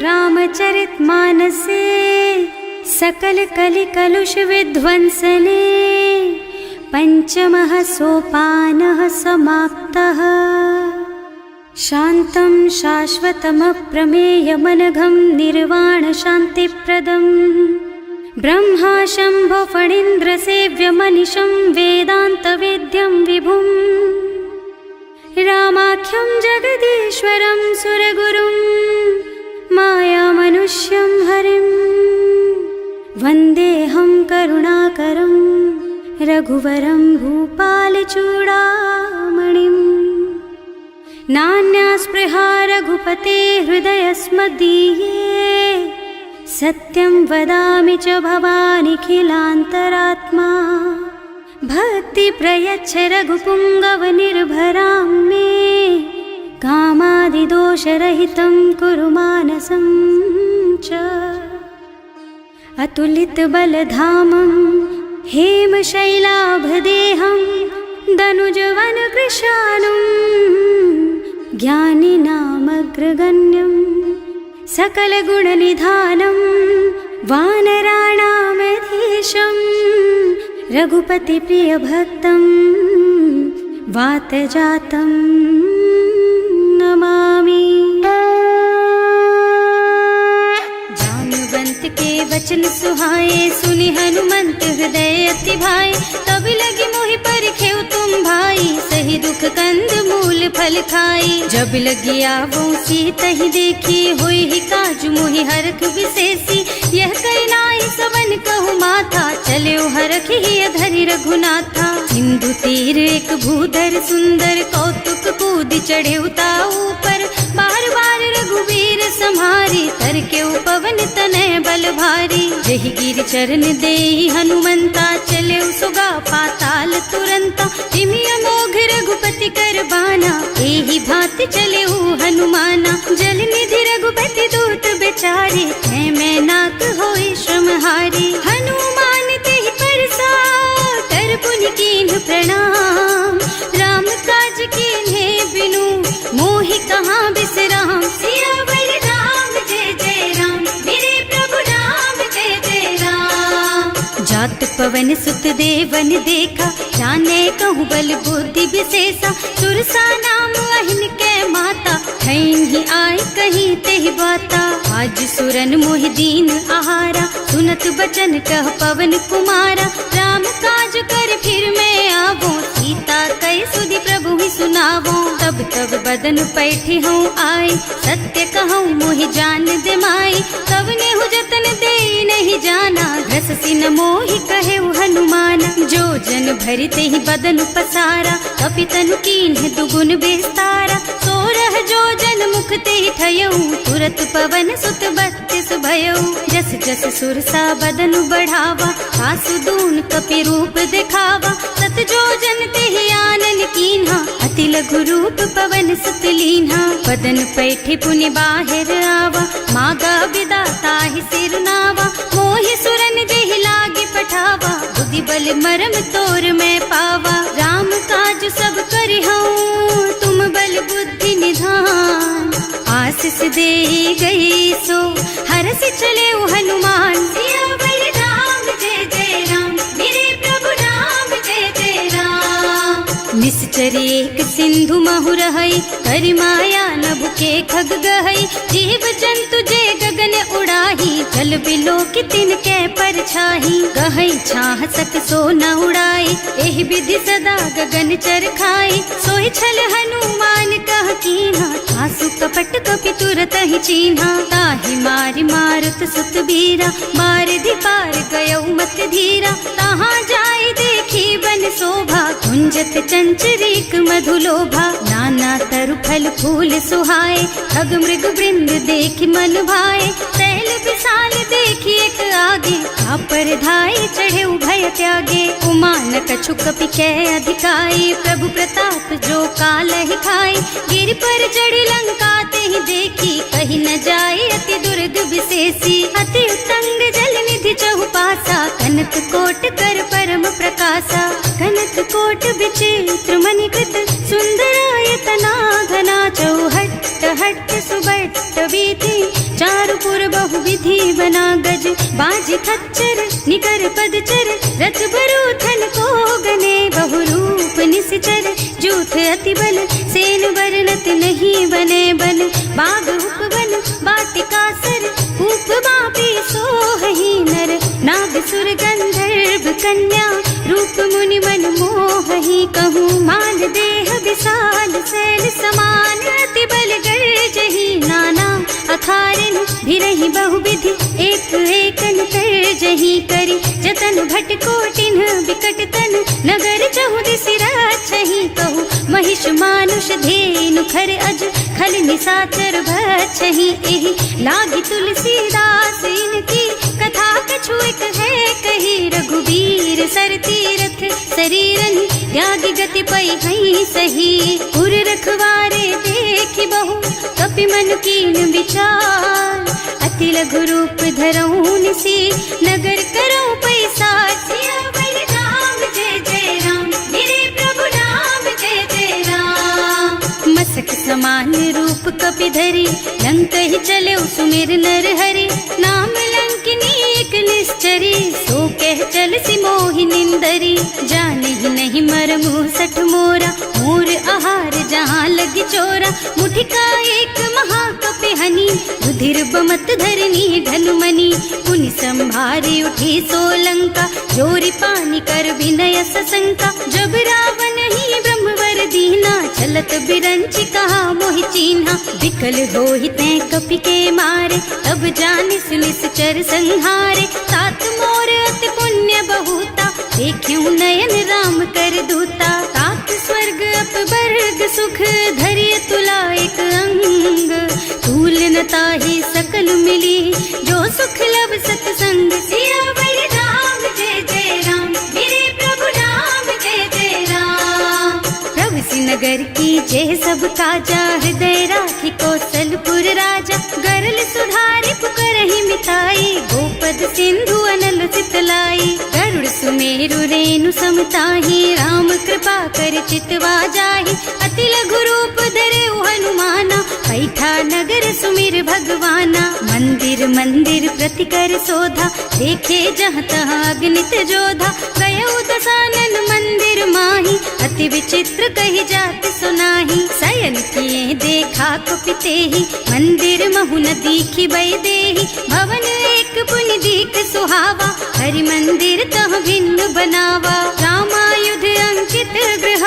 रामचरितमानसे सकल कलि कलुष विध्वंसने पंचमः सोपानः समाप्तः। शान्तं शाश्वतमप्रमेयमनघं निर्वाण शान्तिप्रदं ब्रह्मा शम्भो फणीन्द्रसेव्यमनिशं वेदान्तवेद्यं विभुं रामाख्यं जगदीश्वरं सुरगुरुं मायामनुष्यं हरिं वन्देऽहं करुणाकरं रघुवरं भूपालचूडामणिम्। नान्या स्पृहा रघुपते हृदयस्मदीये सत्यं वदामि च भवानिखिलान्तरात्मा। भक्ति प्रयच्छ रघुपुङ्गवनिर्भरां मे कामादिदोषरहितं कुरु मानसं च। अतुलितबलधामं हेमशैलाभदेहं दनुजवनकृशानुं ज्ञानिनामग्रगण्यं सकलगुणनिधानं वानराणामधीशं रघुपतिप्रियभक्तं वातजातं नमामि। जाम्बवंत के वचन सुहाए सुनि हनुमंत हृदय अति भाए। तब लगी मोहि परिखेउ तुम भाई सही दुख कंद मूल फल खाई। जब लगी आवो सीतहि देखी होई ही काजु मोहि हरख विशेषी। यह कई नाई सवन कहु माथा चले हरखि ही धरि रघुनाथा। सिंधु तीर एक भूधर सुंदर कौतुक कूद चढ़े ऊपर। बार बार रघुवीर सम्हारी तर के पवन तनय बल भारी। जहि गिर चरण देहि हनुमंता चले सुगा पाताल तुरंता। जिमि अमोघ रघुपति कर बाना एहि भांति चले हनुमाना। जल निधि रघुपति दूत बेचारे है मैं नाक होई श्रमहारी। हनुमान तेहि परसा कर पुनि कीन्ह प्रणाम। राम काज कीन्हे बिनु मोहि कहाँ बिसराम। सियावर राम जय जय राम मेरे प्रभु राम जय जय राम। जात पवन सुत देवन देखा जाने कहूँ बल बुद्धि विशेषा। सुरसा नाम अहिन के माता खैन ही आय कहीं तेहि बाता। आज सुरन मोहि दीन आहारा सुनत बचन कह पवन कुमारा। राम काज कर फिर मैं आवो सीता कई सुधि प्रभु ही सुनावो। तब तब बदन पैठी हूँ आए सत्य कहूँ मोहि जान दे माई। तब नेहु जतन दे नहीं जाना घस सिन मोहि कहे हनुमाना। जो जन भरि तेहि बदन पसारा कपितनु कीन्ह दुगुन बेस्तारा। सोरह जो जन मुख तेहि ठयऊ तुरत पवन सुत बत्तिस भयऊ। जस जस सुरसा बदन बढ़ावा आसु दून कपि रूप दिखावा। सत जो जन तेहि आनन कीन्हा अति लघु रूप पवन सुत लीन्हा। बदन पैठि पुनि बाहिर आवा मागा बिदा ताहि सिर नावा। मोहि सुरन जेहि लागी पठावा बुद्धि बल मरम तोर मैं पावा। राम काज सब करिहऊँ तुम बल बुद्धि निधान। आशीष दे गई सो हरस चले हनुमान। सियावर राम जय जय राम मेरे प्रभु राम जय जय राम। निश्चर एक सिंधु महु रहई करि माया नभ के खग गहई। जीव जंतु जे गगन उड़ाही जल बिलो कि तिनके परछाही। गहई छाह सक सो न उड़ाई एहि विधि सदा गगन चर खाई। सोहि छल हनुमान कह कीन्हा आसु कपट कपि तुरत ही चीन्हा। ताहि मारि मारुत सुत बीरा बारिधि पार गयौ मत धीरा। तहाँ जाय देखी बन शोभा कुंजत चंचरीक मधुलोभा। नाना तरु फल फूल सुहाए खग मृग वृंद देखि मन भाए। तैल विशाल देखि एक आगे पर धाय चढ़े भय त्यागे। उमान कछु कपि कै अधिकाई प्रभु प्रताप जो काल ही खाई। गिर पर चढ़ी लंका तेहि देखी कहीं न जाए अति दुर्ग विशेषी। अति उत्तंग जल निधि चहुपासा कनक कोट कर परम प्रकाशा। कनक कोट विचित्र मणिकृत सुंदरायतना घना चौहट्ट हट्ट भट्ट सुबट्ट बीथी, चारु पुर बहुविधि बना गज, बाज खच्चर निकर पदचर, रथ बरूथन को गने, बहुरूप निश्चर जूथ अति बल, सेन बरनत नहीं बने बन, बाग उपवन बाटिका सर, कूप बापी सोहहि नर, नाग सुर गंधर्व कन्या, रूप मुनि मन मोहहि, कहूँ मान देह विशाल शैल समान, अति बल गर्जहि नाना अखारिन, भिरहि बहुविधि एक एकन तरजहि करि, जतन भट कोटिन बिकट तन, नगर चहुदिसि राछहि, कहूँ महिष मानुष धेनु खर अज, खल निसाचर भक्षहि, एहि लागी तुलसीदास इनकी, कथा कछु एक है कही, रघुबीर सर तीरथ शरीरनि, त्यागी गति पई हई सही, उर रखवारे देखि बहु, कपि मन कीन विचार, अति लघु रूप धरऊँ निसी, नगर करऊँ पैसार, सियावर राम जय जय राम, मेरे प्रभु राम जय जय राम, मसक समान रूप कपि धरि, लंक ही चले सुमिर नर हरि, नाम लंकिनी एक निश्चरी, सो कह चल सी मोहि निंदरी, जाने ही नहीं मरमु सठ मोरा, मोर आहार जहाँ लग चोरा, मुठिका एक महाकपि हनी, रुधिर बमत धरनी ढलुमनी, पुनि संभारी उठी सोलंका, जोरी पानी कर विनय सशंका, जब रावण ही ब्रह्मवर दीना, चलत बिरंचि कहा मोहि चीन्हा, विकल होहि तै कपि के मारे, तब जानि सुनिश्चर संहारे, तात मोर अति पुण्य बहुता, देखियो नयन राम कर दूता, तात स्वर्ग अपवर्ग सुख, धरिय तुला एक अंग, तूल न ताहि सकल मिली, जो सुख लब सतसंग, सियावर राम जय जय राम, मेरे प्रभु राम जय जय राम, प्रभु नगर की जय सब काजा, हृदय राखी कौशलपुर राजा, गरल सुधारि पुकारहि मिताई, गोपद सिंधु अनल चितलाई, गरुड़ सुमेरु रेणु समताहि, राम कृपा कर चितवा जाहि, अति लघु रूप धरे हनुमाना, पैठा नगर सुमिर भगवाना, मंदिर मंदिर प्रति कर शोधा, देखे जहाँ तहाँ अगणित जोधा, गयो दसानन मंदिर माही, अति विचित्र कही जात सुनाही, शयन किए देखा कुपितेहि, मंदिर महु न दीखि बई देहि, भवन एक पुनि दीख सुहावा, हरि मंदिर तह भिन्न बनावा, रामायुध अंकित गृह,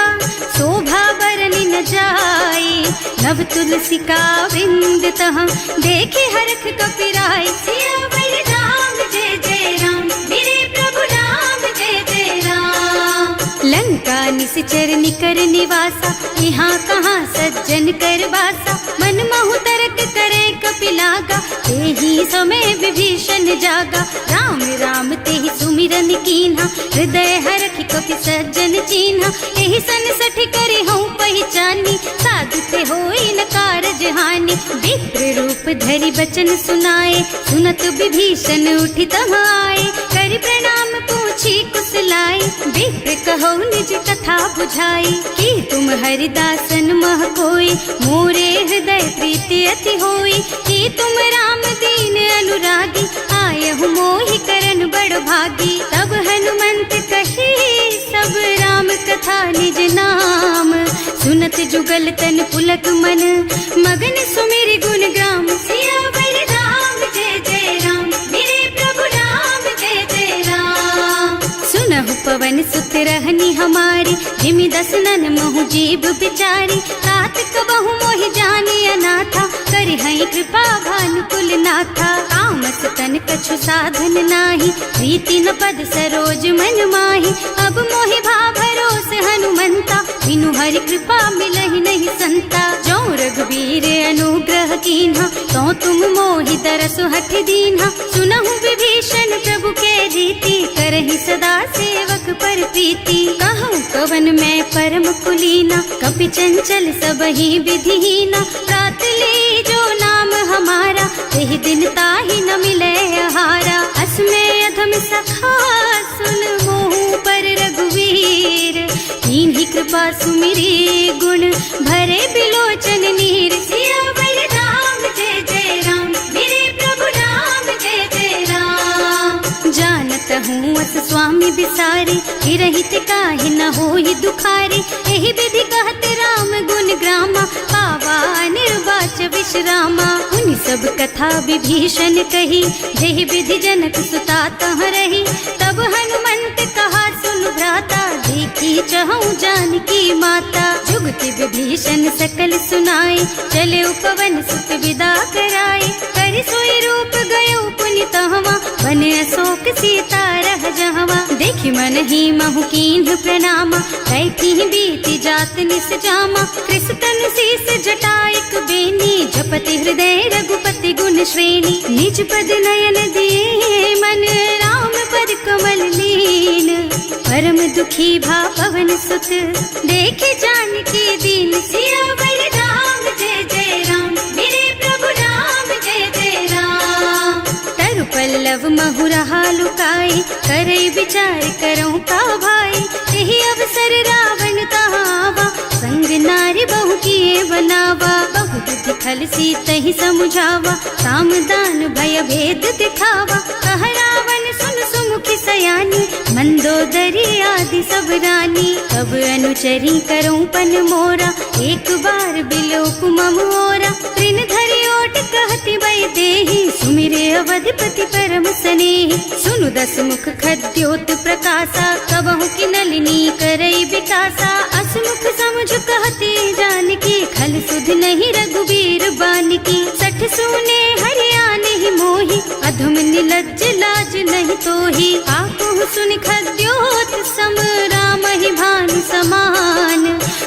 शोभा बरनि न जाई, नव तुलसी का बिंद तह, देखे हरख कपिराई, सियावर राम जय जय राम, मेरे प्रभु राम जय जय राम, लंका निश्चर निकर निवासा, यहाँ कहाँ सज्जन कर वासा, मन महु तरक करे कपिलागा, तेहि समय विभीषण जागा, राम राम तेहि सुमिरन कीन्हा, हृदय हरखि कपि सज्जन चीन्हा, एहि सन सठ करे हूँ पहचानी, साधु ते होई न कारज हानि, विप्र रूप धरि बचन सुनाए, सुनत विभीषण उठि तहाँ आए, करि प्रणाम पूछी कुशलाई, विप्र कहो निज कथा बुझाई, कि तुम हरिदासन मह कोई, मोरे हृदय प्रीति अति होई, कि तुम राम दीन अनुरागी, आयहु मोहि करन बड़ भागी, तब हनुमंत कही सब राम कथा निज नाम, सुनत जुगल तन पुलक मन, मगन सुमिर गुण ग्राम, सियावर राम जय जय राम, मेरे प्रभु राम जय जय राम, सुनहु पवन सुत रहनी हमारी, जिमि दसनन महु जीव बिचारी, तात कबहु मोहि जानी अनाथा, करिहई कृपा भानुकुल नाथा, तामस तन कछु साधन नाही, प्रीति न पद सरोज मन माही, अब मोहि भा भरोस हनुमंता, बिनु हरि कृपा मिलहि नहीं संता, जो रघुबीर अनुग्रह कीन्हा, तो तुम मोहि तरसु हठ दीन्हा, सुनहु विभीषण प्रभु के रीति, करहि सदा सेवक पर प्रीति, कहूँ कवन मैं परम कुलीना, कपि चंचल सबहि विधिहीना, रात ले जो नाम हमारा, तेहि दिन ताहि न मिले आहारा, असमय अधम सखा सुन मोहु पर रघुवीर, कीन्ही कृपा सुमिरी गुण भरे बिलोचन नीर, सियावर राम करहूँ अस स्वामी बिसारी, रहित काहे न होई दुखारी। एहि विधि कहत राम गुण ग्रामा, पावा निर्वाच विश्रामा। उन सब कथा विभीषण कही, जेहि विधि जनक सुता तह रही। तब हनुमंत कहा सुन भ्राता, देखी चहु जानकी माता। जुगति विभीषण सकल सुनाई, चले उपवन सुत विदा कराई। कर सोई रूप गयो पुनि तहवा, बन अशोक सीता रह जहवा। देखि मन ही महु कीन्ह प्रणामा, कैथी बीति जात निस जामा। कृष तनु शीस जटाइक बेनी, जपति हृदय रघुपति गुण श्रेणी। निज पद नयन दिए मन, राम पद कमल लीन। परम दुखी भा पवन सुत, देखे जानकी दीन। सियावर राम जय जय राम, मेरे प्रभु राम जय जय राम। तरु पल्लव महुरहा लुकाई, करई विचार करऊँ का भाई। यही अवसर रावण तहावा, संग नारी बहु किए बनावा। बहु बुद्धि खल सीतहि समुझावा, काम दान भय भेद दिखावा। कह रावण सुन सुमुखी सयानी, मंदोदरी आदि सब रानी। तब अनुचरी करऊँ पन मोरा, एक बार बिलोक मम ओरा। तृण धरि ओट कहति वै देहि, सुमिरे अवधिपति परम स्नेहि। सुनु दस मुख खद्योत प्रकाशा, कबहु की नलिनी करई विकासा। असमुख समझ कहती जानकी, खल सुध नहीं रघुबीर बानकी। सठ सूने हरियाणा ही मोही, अधम निलज्ज लाज नहीं तोही। आकुह सुन खद्योत सम, राम ही भानु समान।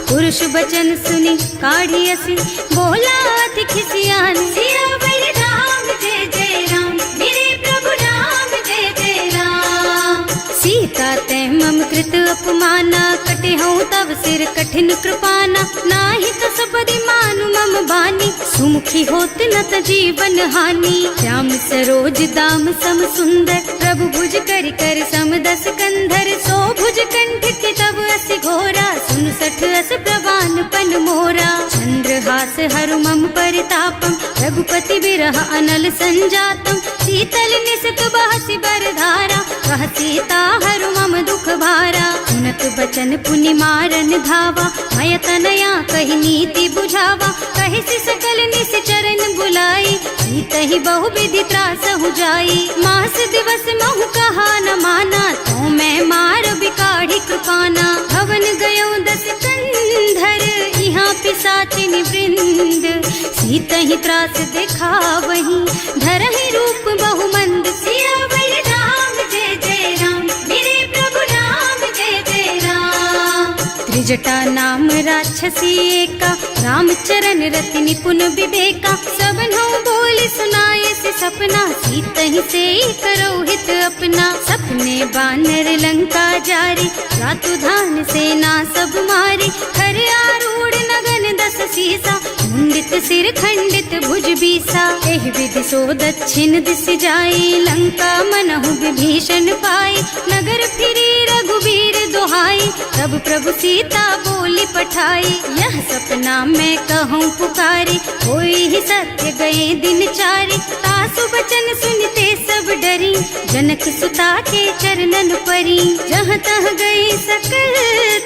पुरुष बचन सुनि काढ़ी असी, बोला अति खिसियान। सियावर राम जय जय राम, मेरे प्रभु राम जय जय राम। सीता तै मम कृत अपमाना, कटे हूँ तब सिर कठिन कृपाना। नाही तो सबदि मानु मम बानी, सुमुखी होत न त जीवन हानि। श्याम सरोज दाम सम सुंदर, प्रभु भुज कर कर सम दस कंधर। सो भुज कंठ के तब अस घोरा, सुन सठ अस प्रवान पन मोरा। चंद्रहास हरु मम परितापम, रघुपति बिरह अनल संजातम। शीतल निसत बहसि बर धारा, कह सीता हरु मम दुख भारा। सुनत बचन पुनि मारन धावा, मय तनया कहि नीति बुझावा। कहि सि सकल निस चरण बुलाई, सीतहि बहु विधि त्रासहु जाई। मास दिवस महु कहा न माना, तो मैं मार बिकाढ़ी कृपाना। भवन गयो दस कंधर, यहाँ पिशाचिनी वृंद। सीतहि त्रास दिखावहीं, धरहि रूप बहु मंद। सियावर राम जय जय राम, मेरे प्रभु राम जय जय राम। त्रिजटा नाम राक्षसी एका, राम चरण रति निपुण विवेका। सबनों बोल सुनाए से सपना, सीतहि से करो हित अपना। सपने बानर लंका जारी, रातु धान सेना सब मारी। खर आरूढ़ नगन दस सीसा, मुंडित सिर खंडित भुज बीसा। एहि विधि सो दक्षिण दिस जाई, लंका मनहु विभीषण पाई। नगर फिरी रघुबीर दुहाई, तब प्रभु सीता बोली पठाई। यह सपना मैं कहूँ पुकारी, होई ही सत्य गए दिन चारि। तासु बचन सुनते सब डरी, जनक सुता के चरणन परी। जहाँ तह गई सकल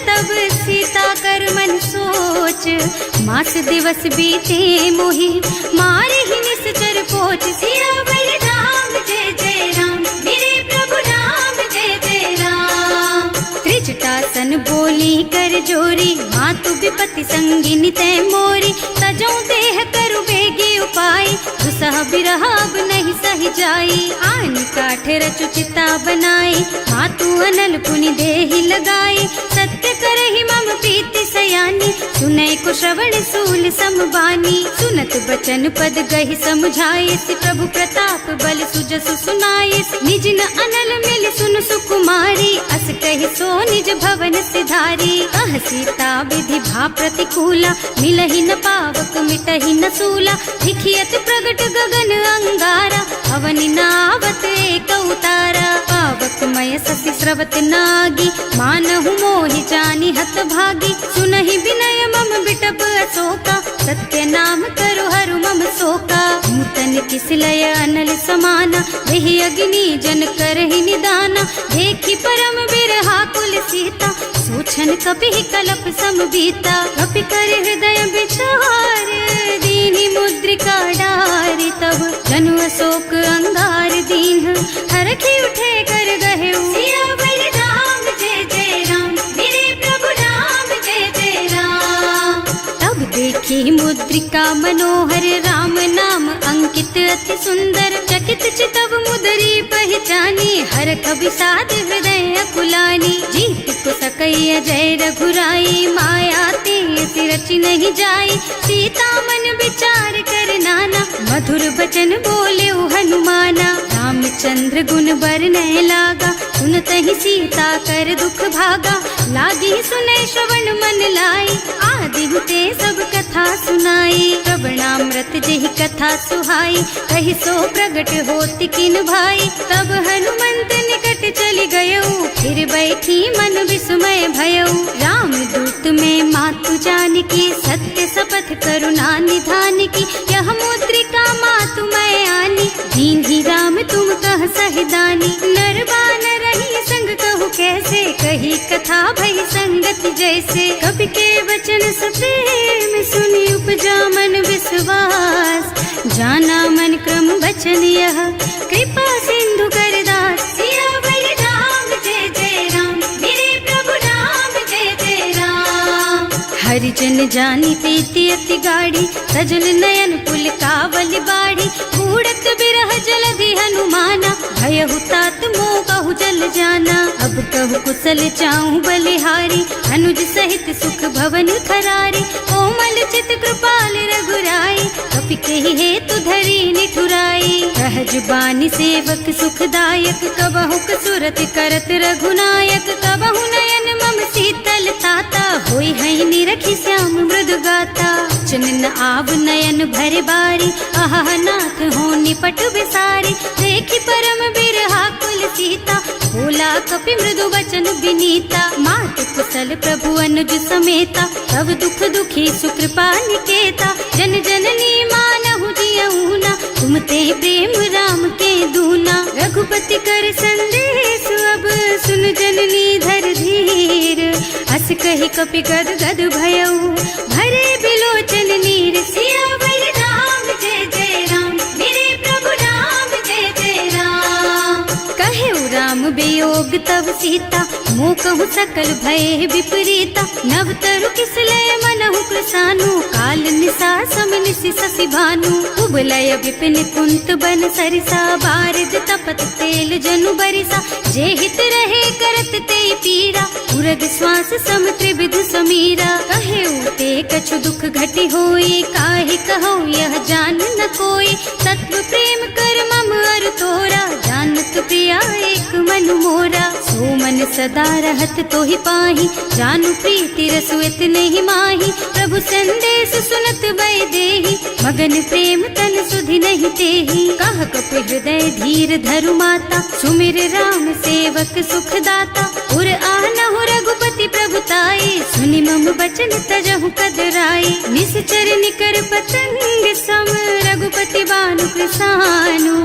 तब सीता कर मन सोच। मास दिवस बीते मोहि, मारे ही निश्चर पोच। सियावर राम जय जय राम, मेरे प्रभु राम जय जय राम। त्रिजटा सन बोली कर जोरी, मातु विपति संगिनी तै मोरी। तजो देह करु बेगी उपाय, दुसह बिरह अब नहीं सही जाई। आन काठ रचु चिता बनाई, मातु अनल पुनि देहि लगाई। सत्य करहि मम प्रीति सयानी, सुनै को श्रवण सूल समबानी। सुनत बचन पद गहि समझाए, प्रभु प्रताप बल सुजसु सुनाए। निज न अनल मिल सुन सुकुमारी, अस कहि सो निज भवन सिधारी। कह सीता विधि भा प्रतिकूला, मिलहि न पावक मिटहि न सूला। लिखियत प्रगट गगन अंगारा, अवनि नावत एक उतारा। पावक मय ससि स्रवत नागी, मानहु मोहि जानि हत भागी। सुनहि विनय मम बिटप अशोका, सत्य नाम करु हरु मम शोका। नूतन किसलय अनल समाना, वही अग्नि जन करहि निदाना, देखी परम बिरहा कुल सीता, सोचन कपि कलप सम बीता, कपि कर हृदय विचार, दीनी मुद्रिका डारी, तब जनु अशोक अंगार दीन, हरखी उठे कर गहे सियावर राम जय जय राम, मेरे प्रभु राम जय जय राम। तब देखी मुद्रिका मनोहर, राम नाम अंकित अति सुंदर, चकित चितव मुदरी पहचानी, हर कवि साध हृदय अकुलानी, जीत को सकैया जय रघुराई, माया ते रचि नहीं जाई, सीता मन विचार कर नाना, मधुर बचन बोले हनुमाना, रामचंद्र गुण बरनय लागा, सुनतहि सीता कर दुख भागा, लागी सुनै श्रवण मन लाई, आदि हुते सब कथा सुनाई, श्रवणामृत जेहि कथा सुहाई, कहि सो प्रगट होति किन भाई, तब हनुमंत निकट चली गयऊ, फिर बैठी मन विस्मय भयऊ, राम दूत में मातु जानकी, सत्य शपथ करुणा निधान की, यह मुद्रिका मातु मैं आनी, दीन्ही राम तुम कह सहिदानी, नरबान रही संग कहु कैसे, कही कथा भई संगति जैसे, कवि के वचन सप्रेम सुनि उपजा मन विश्वास, जाना मन क्रम वचन यह, कृपा सिंधु कर दास, सियावर राम जय जय राम, मेरे प्रभु राम जय जय राम। हरिजन जानी प्रीति अति गाढ़ी, सजल नयन पुल कावल बाढ़ी, बूढ़त बिरह जलधि हनुमाना, भयहु तात मोह कहु जल जाना, अब कहु कुशल चाहूं बलिहारी, अनुज सहित सुख भवन खरारी, कोमल चित कृपाल रघुराई, कपि कहि हेतु धरी निठुराई, सहज बानी सेवक सुखदायक, कबहु सुरत करत रघुनायक, कबहु नयन मम शीतल ताता, होई है निरखी श्याम मृदु गाता, चनन आव नयन भर बारी, आहा नाथ हो निपट बिसारी, देखी परम बिरहा कुल सीता, बोला कपि मृदु वचन विनीता, मात कुशल प्रभु अनुज समेता, तब दुख दुखी सुकृपा निकेता, जन जननी मानहु जियऊना, तुम ते प्रेम राम के दूना, रघुपति कर संदेश अब सुन जननी धर धीर, अस कहि कपि गद गद भयऊ, भरे बिलोचन नीर, सियावर राम जय जय राम, मेरे प्रभु राम जय जय राम। कहे राम वियोग तब सीता, मोह कहु सकल भय विपरीता, नव तरु किसलय मनहु कृसानु, काल निसा सम निसि शशि भानु, उबलय विपिन कुंत बन सरिसा, बारिद तपत तेल जनु बरिसा, जे हित रहे करत ते पीरा, उरग श्वास सम त्रिविध समीरा, कहे उते कछु दुख घटी होई, काहे कहो यह जान न कोई, तत्व प्रेम कर मम अर तोरा, जानत प्रिया एक मन मोरा, सो मन सदा रहत तोहि पाही, जानु प्रीति रसु इतने ही माही, प्रभु संदेश सुनत वै देही, मगन प्रेम तन सुधि नहीं तेही, कह कपि हृदय धीर धरु माता, सुमिर राम सेवक सुखदाता, उर आनहु रघुपति प्रभुताई, सुनि मम बचन तजहु कदराई, निश्चर निकर पतंग सम, रघुपति बानु कृसानु,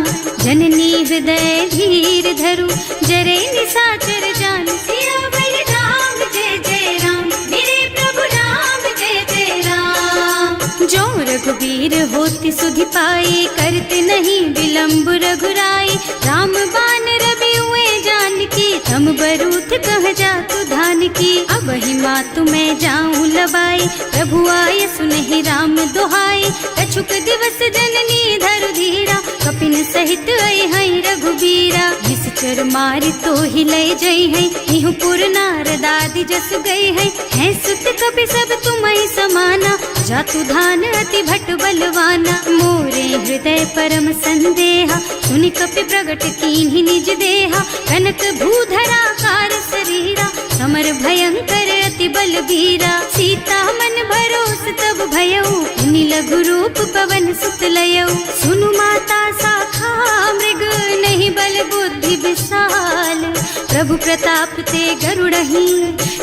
जननी हृदय धीर धरु, जरे निसाचर जानु, सियावर राम जय जय राम, मेरे प्रभु राम जय जय राम। जो रघुबीर होति सुधि पाई, करते नहीं विलंब रघुराई, राम बान रवि हुए जानकी, थम बरूथ कह जातु धान की, अब ही मातु मैं जाऊं लबाई, प्रभु आय सुनहि राम दुहाई, कछुक दिवस जननी धरु धीरा, कपिन सहित आई हई रघुबीरा, निश्चर मारि तो ही लय जई है, इहु पुर नारद आदि जस गई है सुत कपि सब तुम्हि समाना, जातु धान अति भट बलवाना, मोरे हृदय परम संदेहा, सुनि कपि प्रगट कीन्हि निज देहा, कनक भूधरा कार शरीरा, समर भयंकर अति बलबीरा, सीता मन भरोस तब भयऊ, मुनि लघु रूप पवन सुत लयऊ, सुनु माता शाखा मृग नहीं बल बुद्धि विशाल, प्रभु प्रताप ते गरुड़हि,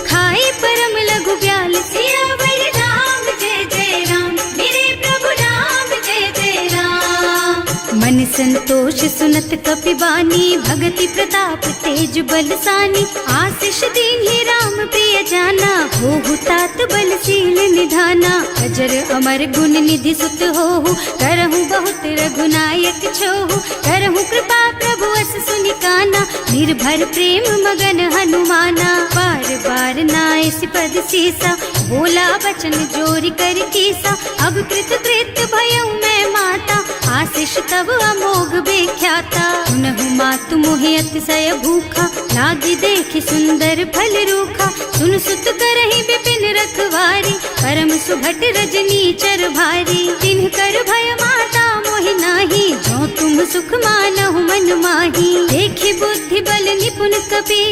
खाई परम लघु ब्याल, सियावर राम जय जय राम, मेरे प्रभु राम जय जय राम। संतोष सुनत कपिबानी, भगति प्रताप तेज बलसानी। आशीष दीन्हि राम प्रिय जाना, होहु तात बलशील निधाना। अजर अमर गुण निधि सुत होहु, करहु बहुत रघुनायक छोहु। करहु कृपा प्रभु अस सुनि काना, निर्भर प्रेम मगन हनुमाना। बार बार नाइस पद सीसा, बोला बचन जोरी कर कीसा। अब कृत कृत भयउ मैं माता, आशीष तब अमोघ बेख्याता। सुनहु मातु मोहि अतिशय भूखा, लागी देखि सुंदर फल रूखा। सुन सुत करहि विपिन रखवारी, परम सुभट रजनी चर भारी। तिन्ह कर भय माता मोहि नाही, जो तुम सुख मानहु मन माही। देखि बुद्धि बल निपुण कपि,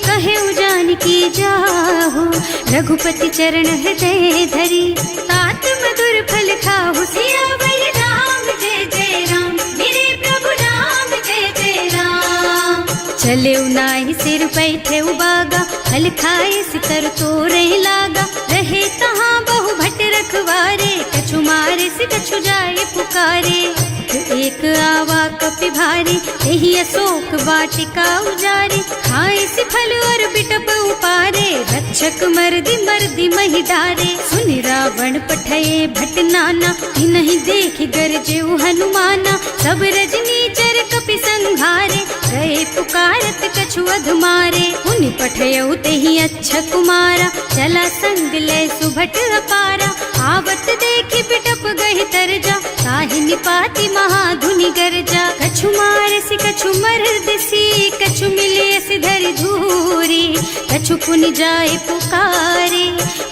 कहे जानकी जाहु। रघुपति चरण हृदय धरी, तात मधुर फल खाहु। सियावर राम जय जय राम, मेरे प्रभु राम जय जय राम। चले नाहि सिर बैठे बागा, फल खाए सितर तोरे लागा। रहे तहाँ बहु भट रखवारे, कछु मारे से कछु जाए पुकारे। एक आवा कपि भारी, यही अशोक वाटिका उजारी। खाए से फल और बिटप उपारे, रक्षक मर्दी मर्दी मही डारे। सुनि रावण पठये भट नाना, नहीं देखि गरजेउ हनुमाना। सब रजनी चर कपि संघारे, गए पुकारत कछु अधमारे। उनि पठयउ तेहि अच्छा कुमारा, चला संग ले सुभट अपारा। आवत देखि बिटप गहि तरजा, ताहि निपाति महाधुनि गरजा। कछु मारसि कछु मरदसी, कछु मिलेसि धरि धूरी। कछु पुनि जाए पुकारे,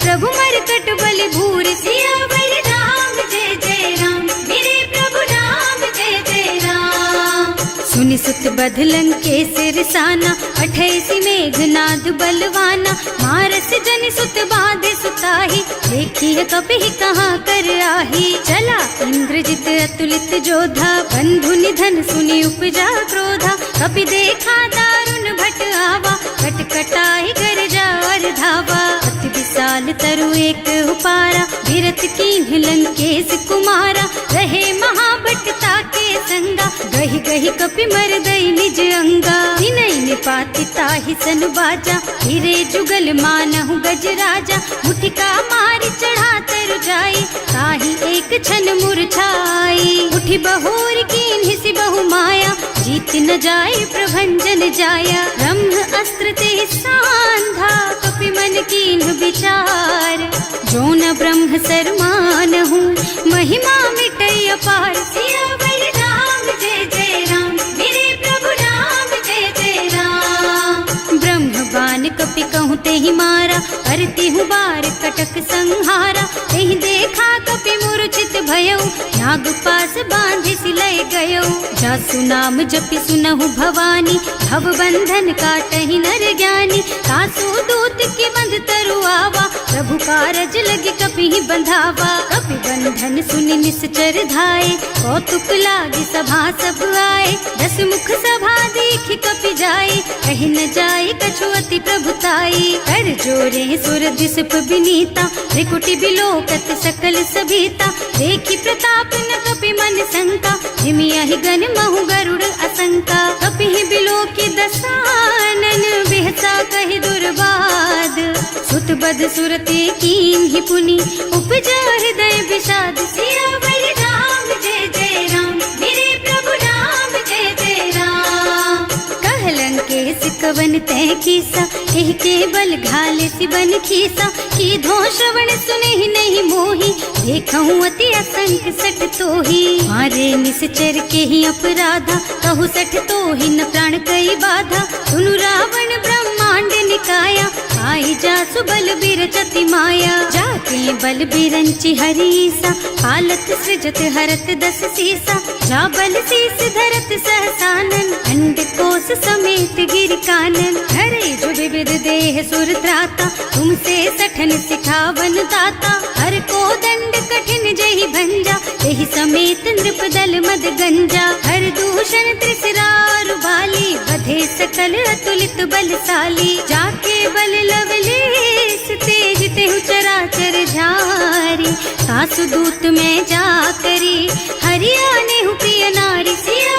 प्रभु मरकट बलि भूरि। सियावर राम जय जय राम, मेरे प्रभु राम जय जय राम। सुनि सुत बध लंकेश रिसाना, पठैसि मेघनाद बलवाना। मारस जनि सुत बाधे सुताही, देखिए कपि कहाँ कर आही। चला इंद्रजित अतुलित जोधा, बंधु निधन सुनि उपजा क्रोधा। कपि देखा दारुण भट आवा, कटकटाई गरजा और धावा। अति विशाल तरु एक उपारा, गिरत कीन्ह लंकेश कुमारा। रहे महाभट ताके संगा, गहि गहि कपि मर गई निज अंगा। विनय निपाति ताहि सन बाजा, हिरे जुगल मानहु गज राजा। मुठिका मारि चढ़ा तर जाई, ताहि एक छन मुरझाई। उठि बहोर कीन्हि सि बहु माया, जीत न जाए प्रभंजन जाया। ब्रह्म अस्त्र ते सांधा, कपि मन कीन्ह विचार। जो न ब्रह्म सर मानहु, महिमा मिटै अपार। सियावर राम जय जय राम, मेरे प्रभु राम जय जय राम। ब्रह्म बान कपि कहूँ तेहि मारा, करती हूँ बार कटक संहारा। तेहि देखा कपि मूर्छित भयउ, नाग पास बांधि सिलय गयउ। जासु नाम जपि सुनहु भवानी, भव बंधन काटहि नर ज्ञानी। तासु दूत की बंध तरु आवा, प्रभु कारज लगे कपि बंधावा। कपि बंधन सुनि निश्चर धाये, कौतुक लागे सभा सब आए। 10 मुख सभा देखि कपि जाए, कहि न जाए कछु अति प्रभुताई। कर जोरे सुर दिसप विनीता, त्रिकुटि बिलोकत सकल सभीता। देखि प्रताप न कपि मन शंका, हिमियहि गण महु गरुड़ असंका। कपि बिलोकि दसानन, बिहसा कहि दुर्बाद। सुत बद सुरते कीन्हि पुनि, उपजा हृदय विषाद। सियावर राम जय जय राम, मेरे प्रभु राम जय जय राम। कह लंकेश कवन तै कीसा, एहि के बल घाले सि बन खीसा। कीधो श्रवण सुनेहि नहीं मोही, देखहु अति असंख सठ तोही। मारे निश्चर के ही अपराधा, कहु सठ तोहि न प्राण कई बाधा। सुनु रावण ब्रह्मांड निकाया, आई जासु बल बिरचति माया। जाके बल बिरंचि हरीसा, हालत सृजत हरत 10 सीसा। जा बल शीस धरत सहसानन, अंड कोस समेत गिर कानन। हरे जो विविध देह सुर त्राता, तुमसे सठन सिखावन दाता। हर को दंड कठिन जहि भंजा, तेहि समेत नृप दल मद गंजा। हर दूषण त्रिसरारु बाली, बधे सकल अतुलित बलशाली। जाके बल लवलेस तेज तेहु चराचर झारी। सासु दूत में जा करी, हरियाणे हु प्रिय नारी। सिया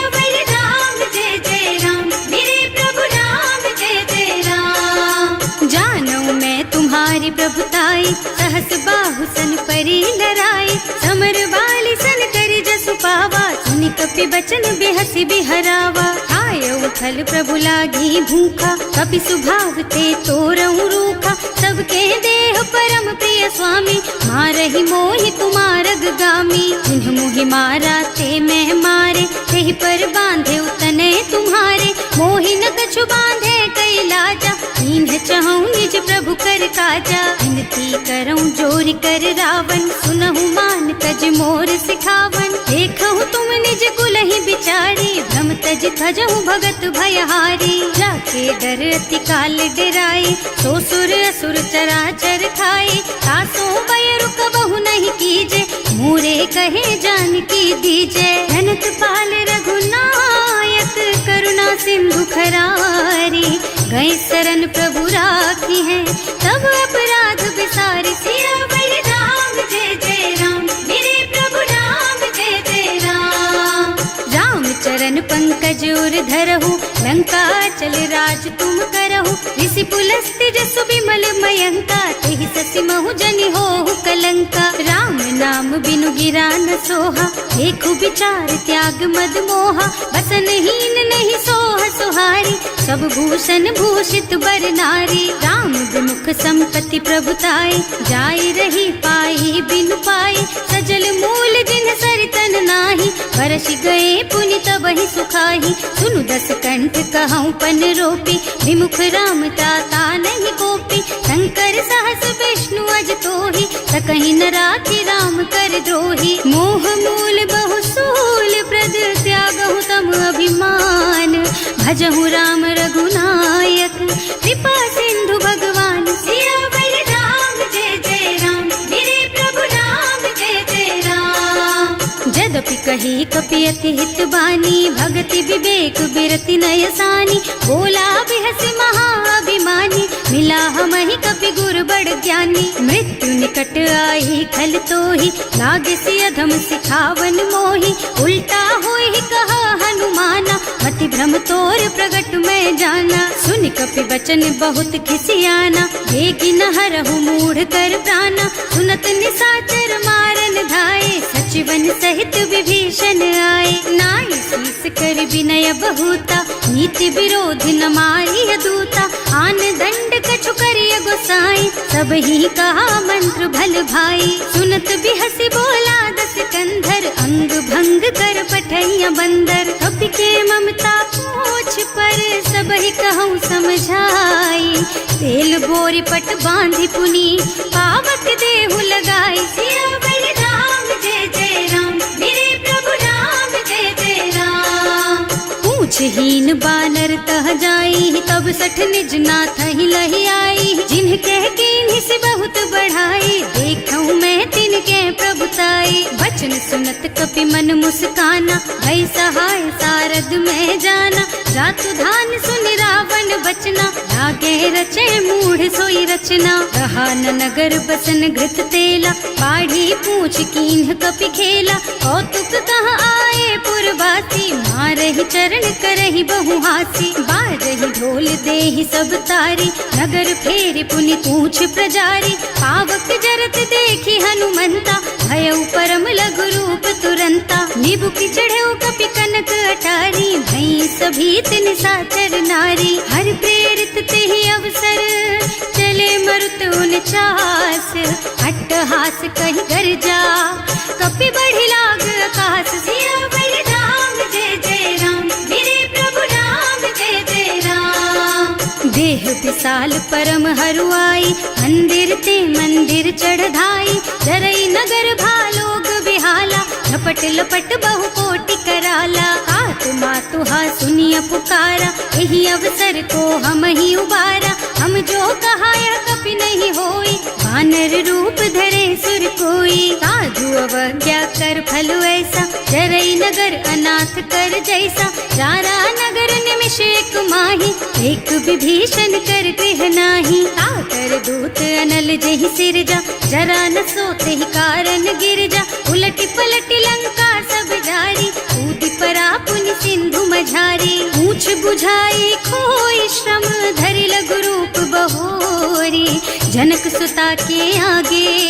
बस बाहु सन परी लराए, समर बाली सन करी जसु पावा, सुनि कपि बचन बेहसी बिहरावा। आयऊ फल प्रभु लागी भूखा, कपि सुभाव ते तोरऊ रूखा, सबके देह परम प्रिय स्वामी, मारहि मोहि कुमारग गामी। जिन्ह मोहि मारा ते मैं मारे, तेहि पर बांधे उतने तुम्हारे, मोहि न कछु बांधे कई लाजा, इन्ह चहु निज प्रभु कर काजा। विनती करऊं जोरि कर रावण, सुनहु मान तज मोर सिखावन, देखहु तुम निज कुलहि बिचारी, भ्रम तज थजहु भगत भयहारी। जाके डर अति काल डराए, सो सुर असुर चराचर खाए, तासो भय रुक बहु नहीं कीजे, मोरे कहे जानकी दीजे। धनत पाल रघुनायक, करुणा सिंधु खरारी, गए शरण प्रभु राखी है, तब अपराध बिसारी। सियावर राम जय जय राम, मेरे प्रभु राम जय जय राम। राम चरण पंकज उर धरहु, लंका चल राज तुम करहु, ऋषि पुलस्त्य जसु बिमल मयंका, तेहि ससि महु जनि होहु कलंका। राम नाम बिनु गिरा न सोहा, देखु विचार त्याग मद मोहा, बसन हीन नहीं सोह सुहारी, सब भूषण भूषित बर नारी। राम विमुख संपत्ति प्रभुताई, जाई रही पाई बिनु पाई, सजल मूल जिन सरितन नाही, बरस गए पुनि तबहि सुखाही। सुनु दस कंठ कहऊँ पन रोपी, विमुख राम ताता नहीं कोपी, शंकर सहस विष्णु अज तोहि, सकहि न राखी राम कर द्रोही। मोह मूल बहु सूल प्रद, त्यागहु तम अभिमान, भजहु राम रघुनायक, कृपा सिंधु भगवान। सियावर राम जय जय राम, मेरे प्रभु राम जय जय राम। जदपि कही कपि अति हित बानी, भगति विवेक बिरति नय सानी, बोला बिहसि महाअभिमानी, मिला हमहि कपि गुर बड़ ज्ञानी। मृत्यु निकट आई खल तोहि, लागे सि अधम सिखावन मोहि, उल्टा होहि कहा हनुमाना, मति भ्रम तोर प्रगट मैं जाना। सुनि कपि बचन बहुत खिसियाना, बेगी न हरहु मूढ़ कर प्राणा, सुनत निशाचर मारन धाये, सचिवन सहित विभीषण आए। नाई शीस कर विनय बहुता, नीति विरोध न मारिय दूता, आन दंड कछु करिय गोसाई, सब ही कहा मंत्र भल भाई। सुनत बिहसि बोला दस कंधर, अंग भंग कर पठैया बंदर, कपि के ममता पूछ पर, सब ही कहूँ समझाई। तेल बोरी पट बांधि पुनी, पावक देहु लगाई। सियावर राम जय जय राम, मेरे प्रभु राम जय जय राम। पूछहीन बानर तह जाई, तब सठ निज नाथ ही लही आई, जिन्ह कह कीन्हि से बहुत बढ़ाई, देखऊँ मैं तिनके प्रभुताई। वचन सुनत कपि मन मुस्काना, भई सहाय सारद में जाना, जातु धान सुनि रावण बचना, लागे रचे मूढ़ सोई रचना। रहा न नगर बसन घृत तेला, बाढ़ी पूछ कीन्ह कपि खेला, कौतुक कह आए पुरवासी, मारहि चरण करहि बहु हासी। बारहि ढोल देहि सब तारी, नगर फेरि पुनि पूछ प्रजारी, पावक जरत देखि हनुमंता, भयउ परम लघु रूप तुरंता। निबुकि चढ़ऊ कपि कनक अटारी, भई सभीत निशाचर नारी, हर प्रेरित तेहि अवसर, चले मरुत उनचास, अट्टहास कहि गर्जा, कपि बढ़ि लाग आकाश। सियावर राम जय जय राम, मेरे प्रभु राम जय जय राम। देह विशाल परम हरुआई, मंदिर ते मंदिर चढ़धाई, जरई नगर भालोग बिहाला, झपट लपट बहु कोटि कराला। आत्मा तुहा सुनिय पुकारा, यही अवसर को हम ही उबारा, हम जो कहा यह कपि नहीं होई, वानर रूप धरे सुर कोई। साधु अवज्ञा कर फल ऐसा, जरई नगर अनाथ कर जैसा, जारा नगर निमिष एक माही, एक विभीषण कर गृह नाही। आकर दूत अनल जहि सिरजा, जरा न सोते ही कारण गिर जा, उलटी पलटी लंका सब जारी, कूदि परा पुनि सिंधु मझारी। पूछ बुझाई खोई श्रम, धरि लघु रूप बहोरी, जनक सुता के आगे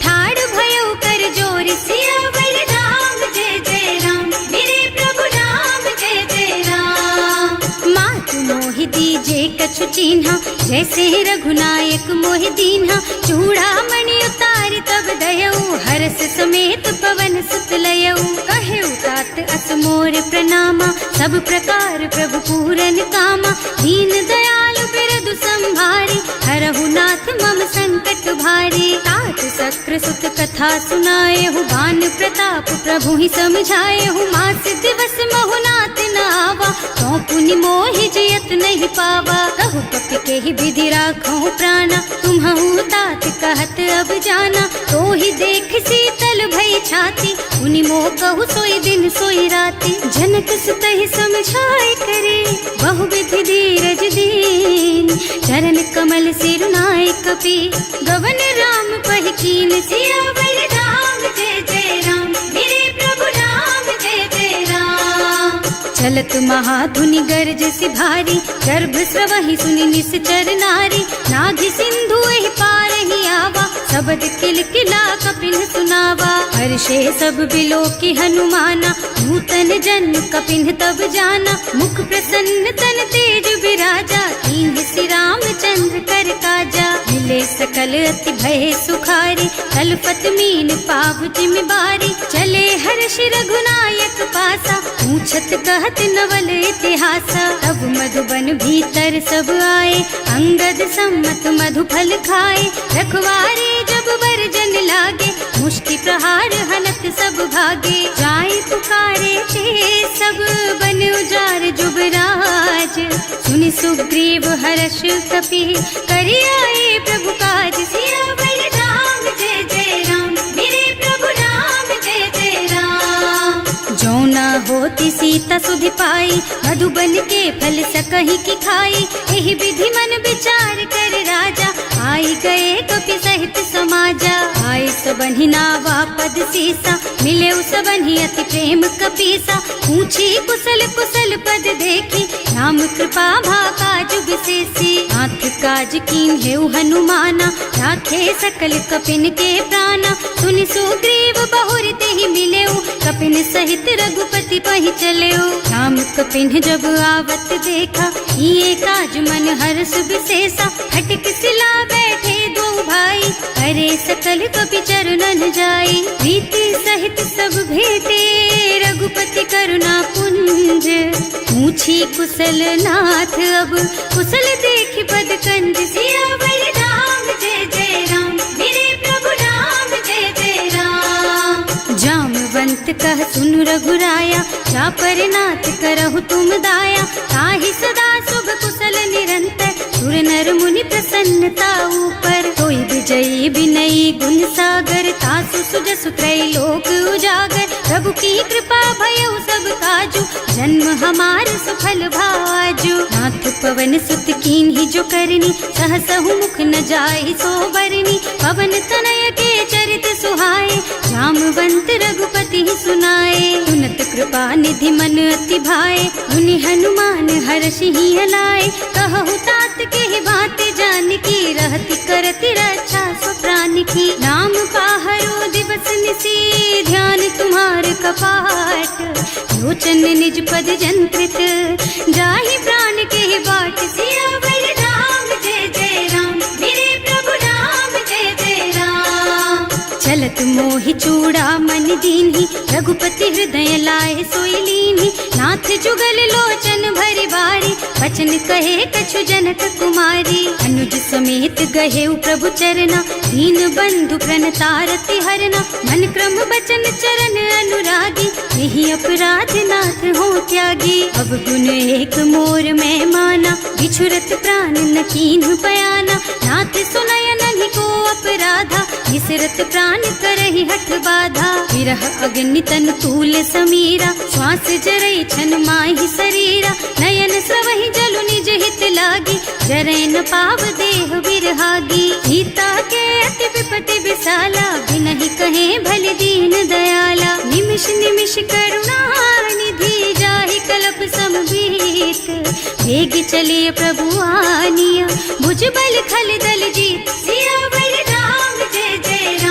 ठाड़ भयो कर जोर सियावर राम जय जय राम, मेरे प्रभु राम जय जय राम। मात मोहि दीजे कछु चिन्हा, जैसे रघुनायक मोहि दीन्हा। चूड़ा मणि उतारि तब दयऊ, हरस समेत पवन सुत लयऊ। कहे तात अस मोर प्रणामा, सब प्रकार प्रभु पूरन कामा। दीन दयालु बिरदु संभारी, हरहु नाथ मम संकट भारी। तात सक्र सुत कथा सुनाएहु, बान प्रताप प्रभु ही समझाएहु। मास दिवस महु नाथ न आवा, तो पुनि मोहि जयत नहीं पावा। कहु कपि के ही विधि राखहु प्राणा, तुम्हु तात कहत अब जाना। तो ही देख शीतल भई छाती, उनि मोह कहु सोई दिन सोई राती। जनक सुत ही समझाए करे, बहु विधि धीरज दीन। चरण कमल सिरुनाए कपि, गवन राम पहि कीन। सियावर राम जय जय राम, मेरे प्रभु राम जय जय राम। चलत महाधुनि गरज सि भारी, गर्भ स्रवहि सुनि निश्चर नारी। नाभि सिंधु एहि पार ही आवा, शबद किलकिला कपिन सुनावा। हर्षे सब बिलो की हनुमाना, नूतन जन्म कपिन तब जाना। मुख प्रसन्न तन तेज विराजा, कीन्ह श्री रामचंद्र कर काजा। मिले सकल अति भय सुखारी, कलपत मीन पाव जिम बारी। चले हर्ष रघुनायक पासा, पूछत कहत नवल इतिहासा। तब मधुबन भीतर सब आए, अंगद सम्मत मधु फल खाए। रखवारे जब बरजन लागे, मुष्टि प्रहार हनत सब भागे। जाए पुकारे ते सब, बन उजार जुबराज। सुनि सुग्रीव हर्ष कपि, करि आए प्रभु काज। सियावर राम जय जय राम, मेरे प्रभु राम जय जय राम। जो न होती सीता सुधि पाई, मधुबन के फल सकहि की खाई। एहि विधि मन विचार कर राजा, आई गए कपि सहित समाजा। आए सबन्हि नावा पद सीसा, मिले सबन्हि अति प्रेम कपीसा। पूछी कुशल कुशल पद देखी, राम कृपा भाका जुग सेसी। नाथ काज कीन्हेउ हनुमाना, राखे सकल कपिन के प्राणा। सुनि सुग्रीव बहुर तेहि मिलेउ, कपिन सहित रघुपति पहि चलेउ। राम कपिन जब आवत देखा, ये काज मन हर्ष विशेषा। हटिक सिला बैठे दो भाई, अरे सकल कपि चरणन जाई। प्रीति सहित सब भेटे, रघुपति करुणा पुंज। पूछी कुशल नाथ अब, कुशल देखि पद कंज। सियावर राम जय जय राम, मेरे प्रभु राम जय जय राम। जामवंत कह सुनु रघुराया, चापर नाथ करहु तुम दाया। ताहि सदा शुभ कुशल निरंतर, सुर नर मुनि प्रसन्नता ऊपर। कोई विजयी विनयी गुण सागर, तासु सुजसु त्रैलोक उजागर। प्रभु की कृपा भयउ सब काजू, जन्म हमार सुफल भाजू। नाथ पवन सुत कीन्ही जो करनी, सहसहु मुख न जाहि सो बरनी। पवन तनय के चरित सुहाए, जामवंत रघुपति सुनाए। सुनत कृपा निधि मन अति भाए, मुनि हनुमान हर्षि हलाए। कहु तात के बात जानकी, रहति करति रक्षा सो प्राण की। नाम पाहरो दिवस निसी, ध्यान तुम्हार कपाट। लोचन निज पद जंत्रित, जाहि प्राण के बाट। सियावर राम जय जय राम, मेरे प्रभु राम जय जय राम। चलत मोहि चूड़ा मन दीन्ही, रघुपति हृदय लाए सोई लीन्ही। नाथ जुगल लोचन भरि बारी, वचन कहे कछु जनक कुमारी। अनुज समेत गहेउ प्रभु चरना, दीन बंधु प्रणतारति हरना। मन क्रम बचन चरण अनुरागी, यही अपराध नाथ हो त्यागी। अब गुण एक मोर मैं माना, बिछुरत प्राण न कीन्ह बयाना। नाथ सुनय नन्हि को अपराधा, निसरत प्राण करहि हठ बाधा। विरह अग्नि तन तूल समीरा, श्वास जरई छन माहि शरीरा। नयन स्रवहि जलु निज हित लागी, जरै न पाव देह बिरहागी। सीता के अति विपति विशाला, बिनहि कहे भल दीन दयाला। निमिष निमिष करुणा निधि, जाहि कलप समभीत। वेग चलिए प्रभु आनिया, भुज बल खल दल जीत। सियावर राम जय जय राम।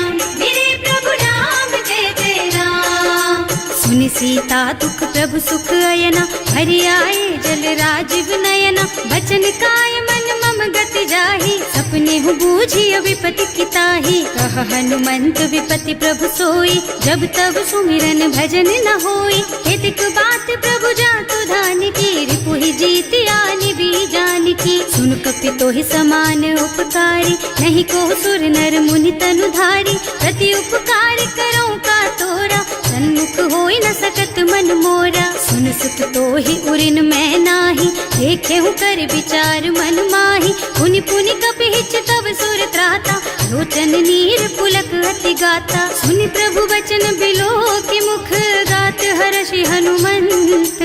सुनि सीता दुख प्रभु सुख अयना, हरि आए जल राजीव नयना। बचन काय मन मम गति जाहि, सपने हूँ बूझी विपति किताहि। कह हनुमंत विपति प्रभु सोई, जब तब सुमिरन भजन न होई। हेतिक बात प्रभु जातु धान की, रिपुहि जीति आनि भी जान की। सुन कपि तोहि समान उपकारी, नहीं को सुर नर मुनि तनु धारी। प्रति उपकार करो का तोरा, सन्मुख होई न सकत मन मोरा। सुन सुत तोहि उरिन मैं नाही, देखे हूँ कर विचार मन माही। पुनि पुनि कपि हिच तब सुर त्राता, लोचन नीर पुलक अति गाता। सुनि प्रभु बचन बिलो की मुख, गात हर्षि हनुमंत।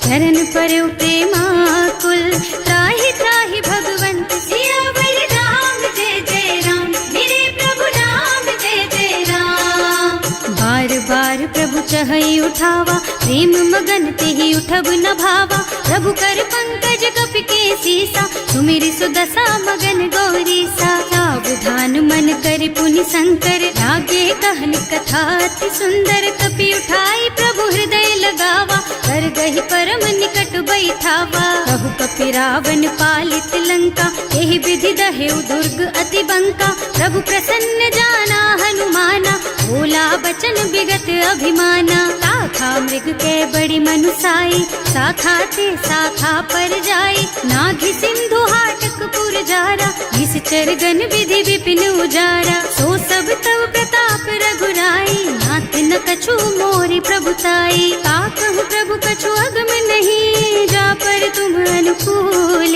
चरण परउ प्रेमाकुल, त्राहि त्राहि भगवंत। सियावर राम जय जय राम, मेरे प्रभु राम जय जय राम। बार बार प्रभु चहई उठावा, प्रेम मगन तेहि उठब न भावा। प्रभु कर पंकज कपि के सीसा, सुमिरि सुदशा मगन गौरीसा। सावधान मन कर पुनि शंकर, लागे कहन कथा अति सुंदर। कपि उठाई प्रभु हृदय लगावा, कर गहि परम निकट बैठावा। कहु कपि रावण पालित लंका, एहि विधि दहेउ दुर्ग अति बंका। प्रभु प्रसन्न जाना हनुमाना, बोला बचन विगत अभिमाना। शाखा मृग के बड़ी मनुसाई, शाखा ते शाखा पर जाई। नाघि सिंधु हाटक पुर जारा, निश्चर गण विधि विपिन उजारा। सो सब तव प्रताप रघुराई, नाथ न कछु मोरि प्रभुताई। का कहु प्रभु कछु अगम नहीं, जा पर तुम अनुकूल।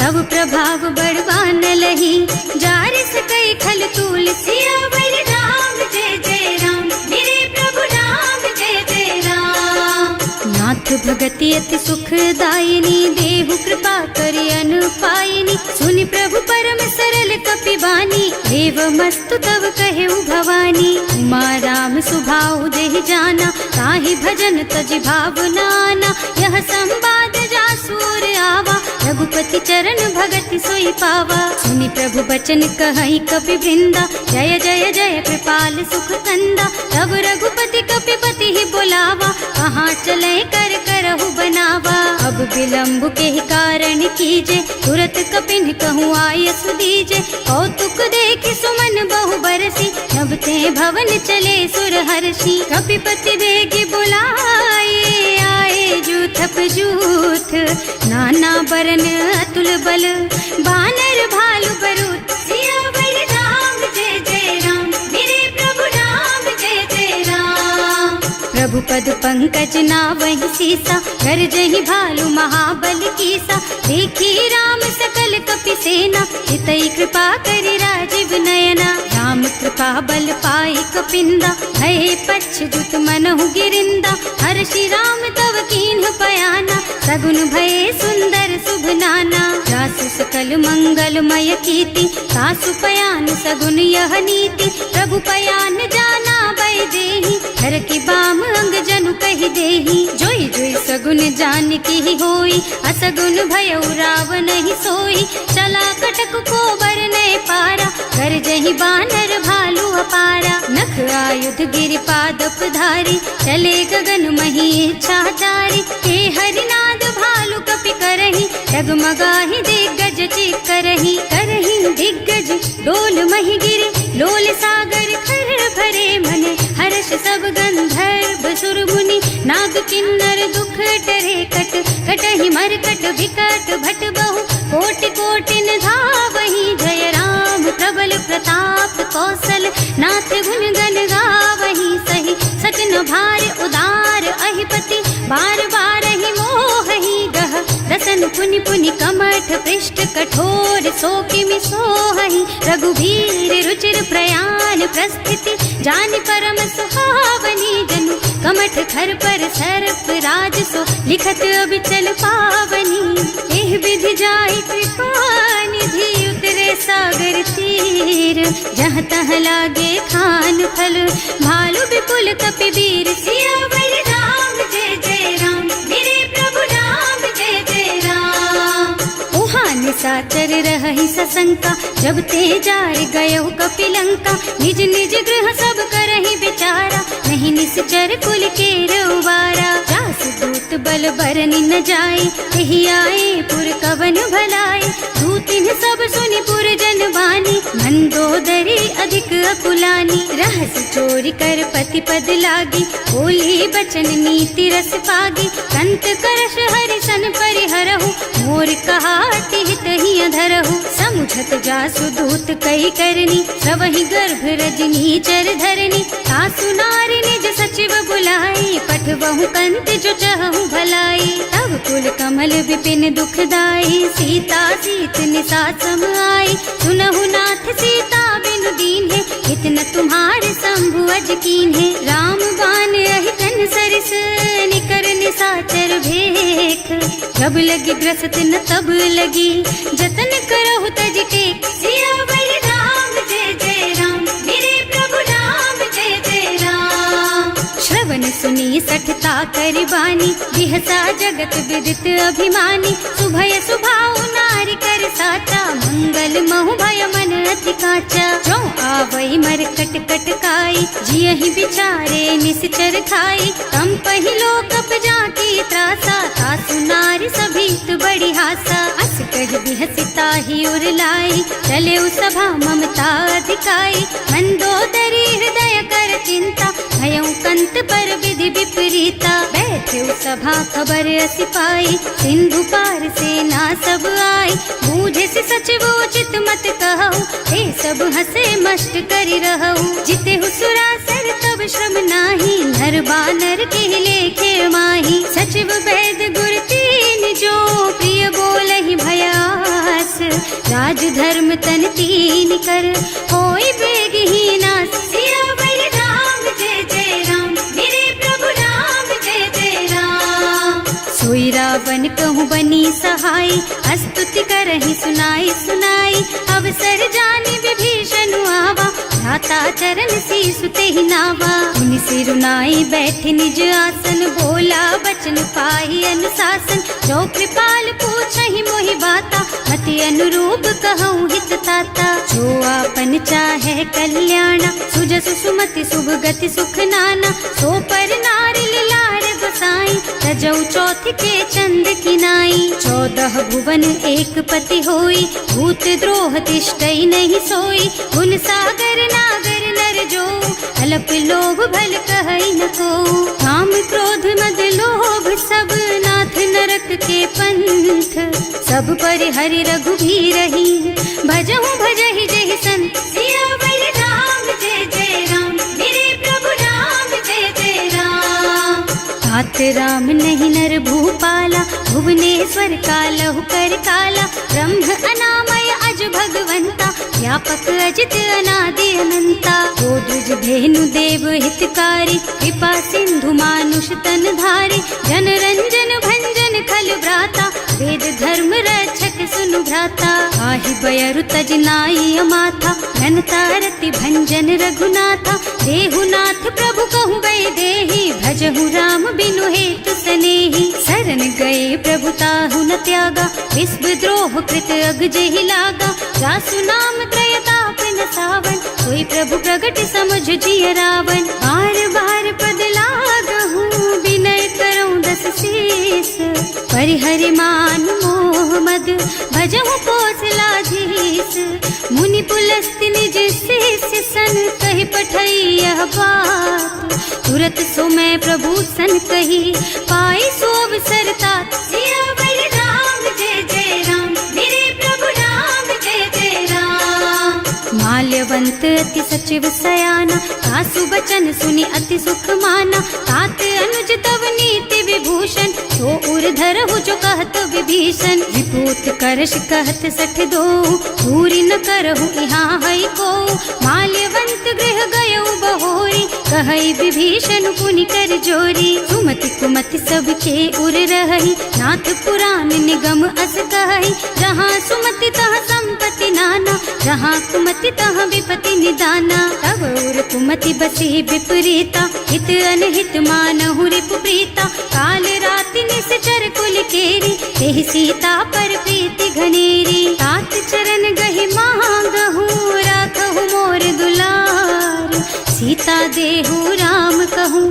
तब प्रभाव बड़वान लही, जार सकई खल तूल। सियावर राम जय जय राम, मेरे प्रभु राम जय जय राम। नाथ भगति अति सुखदायिनी, देहु कृपा करि अनुपायिनी। सुनि प्रभु परम सरल कपि बानी, एवमस्तु तव कहेउ भवानी। उमा राम सुभाउ जेहि जाना, ताहि भजन तजि भावनाना। यह संवाद जासु और आवा, रघुपति चरण भगति सोई पावा। सुनि प्रभु बचन कहई कपि वृंदा, जय जय जय कृपाल सुख कंदा। तब रघुपति कपिपति ही बोलावा, कहाँ चले कर करहु बनावा। अब विलम्ब के कारण कीजे, तुरत कपिन कहूँ आयसु दीजे। कौतुक देखि सुमन बहु बरसी, नभ ते भवन चले सुर हर्षि। कपिपति बेगी बुलाए, आए जूथप जूथ। नाना बरन अतुल बल, बानर भालु बरूथ। सियावर राम जय जय राम, मेरे प्रभु राम जय जय राम। प्रभु पद पंकज नावहि सीसा, कर जहि भालु महाबल कीसा। देखी राम सकल कपि सेना, हितई कृपा करि राजीव नयना। राम कृपा बल पाई कपिंदा, भय पच्छुत मनहु गिरिंदा। हर्षि राम तव कीन्ह पयाना, सगुन भये सुंदर शुभ नाना। जासु सकल मंगलमय कीर्ति, तासु पयान सगुन यह नीति। प्रभु पयान जाना बै देहि, हर की बाम अंग जनु कहि देहि। जोई जोई सगुन जान की होई, असगुन भयउ रावण ही सोई। चला कटक को बरने पारा, कर जहि बानर भालु अपारा। नख आयुध गिरि पादप धारी, चले गगन मही इच्छा जारी। हे हरिनाद भालु कपि करहि, डगमगाहि दिग्गज चित करहि। करहि दिग्गज डोल मही गिरि, लोल सागर खर भरे मन। हर्ष सब गंधर्व सुर मुनि, नाग किन्नर दुख डरे कट। कटहि मरकट विकट भट बहु, कोटि कोटिन धावहि। जय राम प्रबल प्रताप कौशल, नाथ गुण गण गावहि। सही सचन भार उदार अहिपति, बार बार ही मोहि गह। रसन पुनि पुनि कमठ पृष्ठ, कठोर सो किमि सोहहि। रघुवीर रुचिर प्रयाण प्रस्थिति, जानि परम सुहावनी। जनु कमठ खर पर सर्प राज सो, लिखत अबिचल पावनी। एह विधि जाहि कृपा निधि, उतरे सागर तीर। जहाँ तहाँ लागे खान फल, भालु विपुल कपि वीर। सियावर राम जय जय राम, मेरे प्रभु राम जय जय राम। उहाँ निशाचर रहहि सशंका, जब ते जार गयो कपिलंका। निज निज गृह सब करहि विचारा, नहीं ही निश्चर कुल के रउबारा। जास दूत बल बरनि न जाए, यही आए पुर कवन भलाए। दूतिन सब सुनि पुर जन बानी, मंदोदरी अधिक अकुलानी। रहस चोरी कर पति पद लागी, बोली बचन नीति रस पागी। संत करश हरि सन परिहरहु, मोर कहाति हित ही अधरहु। समुझत जासु दूत कही करनी, सवहि गर्भ रजनी चर धरनी। सासु नारी निज सचिव बुलाई, पठवहु कंत जो चहु भलाई। तब कुल कमल विपिन दुखदाई, सीता सीत निसा सम आई। सुनहु नाथ सीता बिनु दीन्हे, इतना तुम्हारे शंभु अज कीन्हे। राम बान अहितन सरिस, निकर निसाचर भेख। जब लगी ग्रसत न तब लगी, जतन करहु तज टेक। सियावर राम जय जय राम, मेरे प्रभु राम जय जय राम। श्रवण सुनी सठता कर बानी, बिहसा जगत विदित अभिमानी। सुभय सुभाउ नारी कर साचा, मंगल महु भय मन अति काचा। जो आवई मरकट कटकाई, जियहि बिचारे निश्चर खाई। तम पहिलो कप जाकी त्रासा, सासु नारी सभीत बड़ी हासा। अस कह बिहसिता ही उर लाई, चले सभा ममता अधिकाई। मंदोदरी हृदय कर चिंता, भयउ कंत पर विधि विपरीता। बैठे सभा खबर असी पाई, सिंधु पार सेना सब आई। बूझे से सचिव उचित मत कहु, हे सब हसे मस्त करि रहु। जिते सुरासर तब श्रम नाही, नर बानर के लेखे माही। सचिव वैद गुर तीन जो, प्रिय बोलहि भयास। राज धर्म तन तीन कर, होई बेगहि नास। सियावर राम जय जय राम, मेरे प्रभु राम जय जय राम। सोई रावण कहूँ बनी सहाय, स्तुति करहि सुनाई सुनाई। अवसर जानि विभीषण आवा, भ्राता चरण सीसु तेहि नावा। मुनि सिरुनाई बैठे निज आसन, बोला बचन पाहि अनुशासन। जो कृपाल पूछहि मोहि बाता, मति अनुरूप कहूँ हित ताता। जो आपन चाहे कल्याणा, सुजसु सुमति शुभ गति सुख नाना। सो पर नारी लार गोसाई, तजौ चौथ के चंद किनाई। 14 भुवन एक पति होई, भूत द्रोह तिष्ठई नहीं सोई। गुण सागर नागर नर जो, अल्प लोभ भल कहई न को। काम क्रोध मद लोभ सब, नाथ नरक के पंथ। सब पर हरि रघुबीरहि, भजहु भजहि जहि संत। सियावर राम जय जय राम, मेरे प्रभु राम जय जय राम। तात राम नहीं नर भूपाला, भुवनेश्वर कालहु कर काला। ब्रह्म अनामय अज भगवंता, व्यापक अजित अनादि अनंता। गोदुज धेनु देव हितकारी, कृपा सिंधु मानुष तन धारी। जन रंजन भंजन खल भ्राता, वेद धर्म रक्षक सुनु भ्राता। आहि बयरु तज नाई अमाथा, घनता रति भंजन रघुनाथा। देहुनाथ प्रभु कहु गए देहि, भजहु राम बिनु हेतु सनेहि। शरण गए प्रभु ताहु न त्यागा, विश्व द्रोह कृत अग जेहि लागा। जासु नाम त्रय ताप न सावन, सोई प्रभु प्रगट समुझ जिय रावण। बार बार पद लागहु, विनय करऊं दस शीस। परिहरि मान मोह मद, भजहु कौशलाधीश। मुनि पुलस्त्य निज शिष्य सन, कहि पठई यह बात। तुरत सो मैं प्रभु सन कही, पाई सो अवसर तात। सियावर राम जय जय राम, मेरे प्रभु राम जय जय राम। माल्यवंत अति सचिव सयाना, सासु बचन सुनि अति सुख माना। तात अनुज तव नीति विभूषण, सो उर धरहु जो कहत विभीषण। विपूत करश कहत सठ दो, पूरी न करहु यहाँ हई को। माल्यवंत गृह गयउ बहोरी, कहई विभीषण पुनि कर जोरी। सुमति कुमति सबके उर रहई, नाथ पुराण निगम अस कहई। जहाँ सुमति तहाँ संपत्ति नाना, जहाँ कुमति तहाँ विपति निदाना। तब उर कुमति बसी विपरीता, हित अनहित मानहु रिपु प्रीता। काल राति निश्चर कुल केरी, तेहि सीता पर प्रीति घनेरी। तात चरण गहि मांगहु, राखहु मोर दुलार। सीता देहु राम कहूँ,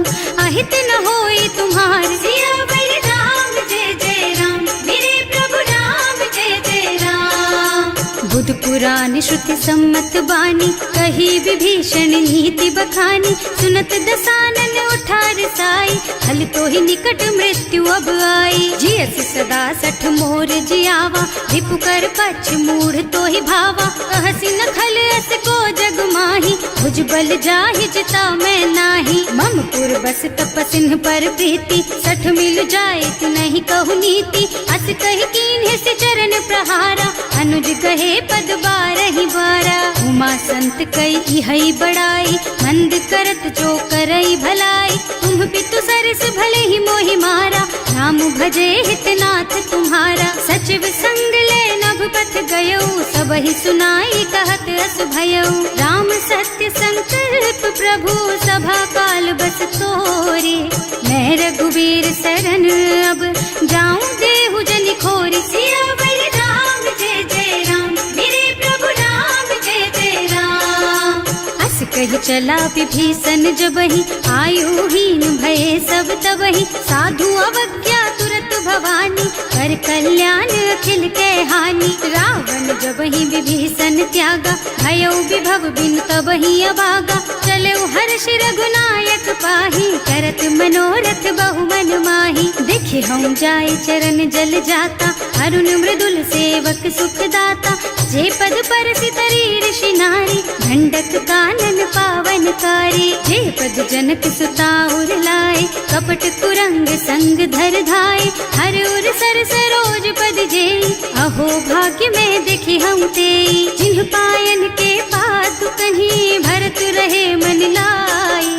सहित न होई तुम्हार। सियावर राम जय जय राम, मेरे प्रभु राम जय जय राम। बुध पुराण श्रुति सम्मत बानी, कही विभीषण नीति बखानी। सुनत दसानन उठार साई, हल तो ही निकट मृत्यु अब आई। जियस सदा सठ मोर जियावा, रिपु कर पछ मूढ़ तो ही भावा। कहसी न खल अस को जग माही, भुज बल जाहि जिता मैं नाही। मम पुर बस तपसिन पर प्रीति, सठ मिल जाए तु नहीं कहु नीति। अस कहि कीन्हे से चरण प्रहारा, अनुज कहे पद बारहि बारा। उमा संत कई इहई बड़ाई, मंद करत जो करई भलाई। तुम पितु सरस भले ही मोहि मारा, नाम भजे हितनाथ तुम्हारा। सचिव संग ले नभ पथ गयो, सबहि सुनाई कहत अस भयो। राम सत्य संकल्प प्रभु, सभा काल बस तोरे। मैं रघुवीर शरण अब, जाऊं देहु जनि खोरी। सियावर राम जय जय राम, मेरे प्रभु राम जय जय राम। अस कहि चला विभीषण जबहि, आयुहीन भये सब तबहि। साधु अवज्ञा तुरत भवानी, कर कल्याण अखिल के हानि। रावण जबहि विभीषण त्यागा, भयो विभव बिनु तबहि अभागा। चलऊ हर्ष रघुनायक पाहि, करत मनोरथ बहु मन माहि। देखे हम जाय चरण जल जाता, अरुण मृदुल सेवक सुख दाता। जे पद परसि तरी ऋषि नारी, ढंडक कानन पावन कारी। जे पद जनक सुता उर लाए, कपट कुरंग संग धर धाय। हर उर सर सरोज पद जेई, अहो भाग्य में देखी हम तेई। जिन्ह पायन के पादु कहीं, भरत रहे मन लाई।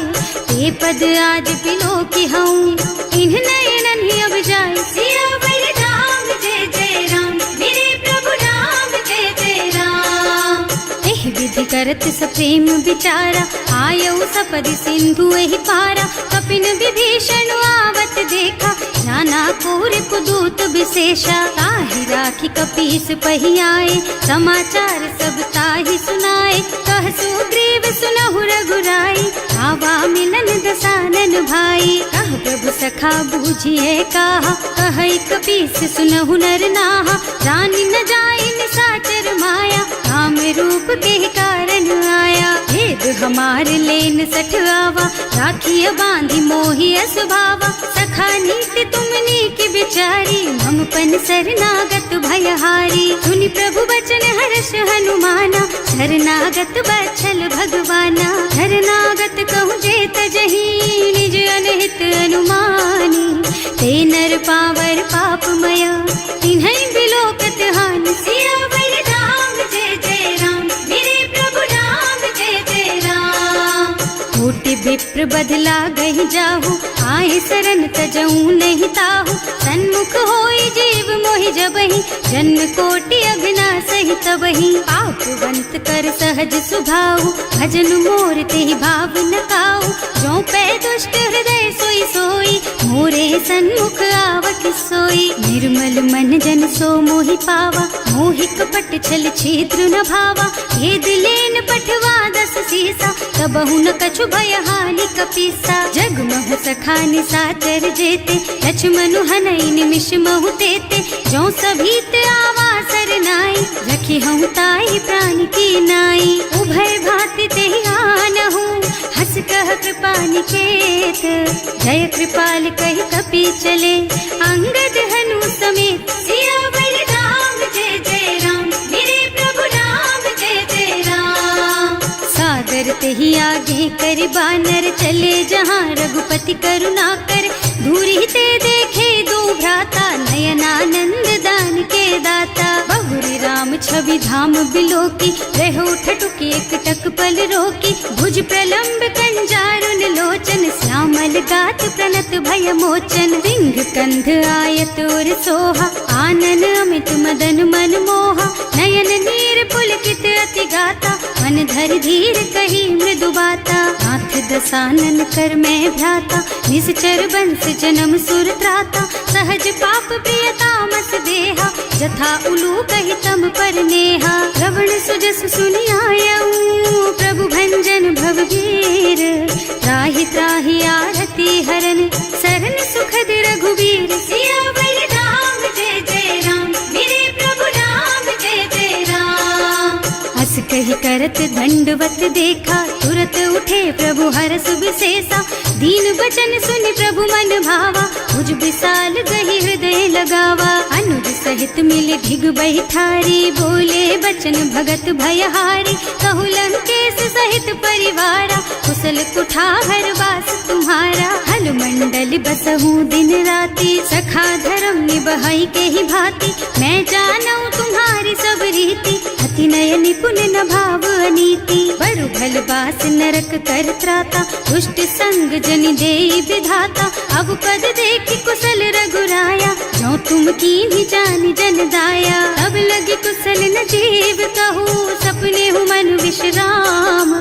ते पद आज बिलो की हूँ, इन्ह नयनन ही अब जाए। सियावर राम जय जय राम, मेरे प्रभु राम जय जय राम। एहि विधि करत सप्रेम विचारा, आयऊ सपदि सिंधु एहि पारा। कपिन विभीषण आवत देखा, नाना कोर कुदूत विशेषा। ताहि राखी कपीस पहि आए, समाचार सब ताहि सुनाए। कह सुग्रीव सुनहु रघुराई, आवा मिलन दसानन भाई। कह प्रभु सखा बूझिए काहा, कहै कपीस सुनहु नर नाहा। जानि न जाय निशाचर माया, राम रूप के कारण आया। भेद हमार लेन सठ आवा, राखिय बांधि मोहि असभावा। सखा नीति तुमनी की बिचारी, मम पन शरणागत भयहारी। सुनि प्रभु बचन हर्ष हनुमाना, शरणागत बछल भगवाना। शरणागत कहूँ जे तजहि, निज अनहित अनुमानी। ते नर पावर पापमय, तिन्है बिलोकत हानि। सियावर राम जय जय राम, मेरे प्रभु राम जय जय राम। कोटि विप्र बदला गहि जाहु, आए शरण तजऊ नहीं ताहु। सन्मुख होई जीव मोहि जबहि, जन्म कोटि अघ्ना सहि तबहि। पापवंत कर सहज सुभाऊ, भजन मोर तेहि भाव न काऊ। जो पै दुष्ट हृदय सोई सोई, मोरे सन्मुख आवत सोई। निर्मल मन जन सो मोहि पावा, मोहि कपट छल छिद्र न भावा। ये दिलेन पठवा दस सीसा, तबहु न कछु भय हानि कपीसा। जग महु सखा निशाचर जेते, लक्ष्मण हनई निमिष महु तेते। जो सभीत आवा सरनाई, रखी हूँ ताई प्राण की नाई। उभय भांति तेहि आनहु, हस कह कृपा निकेत। जय कृपाल कहि कपि चले, अंगद हनु समेत। सियावर राम जय जय राम, मेरे प्रभु राम जय जय राम। सादर तेहि आगे कर बानर, चले जहाँ रघुपति करुणा कर। दूरी ते देखे दो भ्राता, नयनानंद दान के दाता। बहुरी राम छवि धाम बिलोकी, रहो ठटुकी एकटक पल रोकी। भुज प्रलंब कंजारुन लोचन, श्यामल गात प्रणत भय मोचन। सिंह कंध आयत और सोहा, आनन अमित मदन मन मोहा। नयन नीर पुलकित अति गाता, मन धर धीर कही मृदु बाता। नाथ दसानन कर मैं भ्राता, निश्चर बंस जन्म सुर त्राता। सहज पाप प्रिय तामस देहा, जथा उलू कहि तम पर नेहा। श्रवण सुजस सुनि आयऊ, प्रभु भंजन भव वीर। त्राहि त्राहि आरती हरन, दंडवत देखा, तुरत उठे प्रभु हरस विशेषा। दीन बचन सुनि प्रभु मन भावा, मुझ विशाल गही हृदय लगावा। अनुज सहित मिले ढिग बैठारी, बोले बचन भगत भयहारी। कहु लंकेश सहित परिवारा, कुशल कुठार वास तुम्हारा। हल मंडल बसहु दिन राति, सखा धर्म निबहई के ही भांति। मैं जानऊ तुम्हारी सब रीति, अति नय निपुण न भाव अनीति। बरु भल बास नरक कर त्राता, दुष्ट संग जन देई विधाता। अब पद देखि कुशल रघुराया, जो तुम कीन्ही जानि जन दाया। अब लगी कुशल न जीव कहूँ, सपने हूँ मन विश्राम।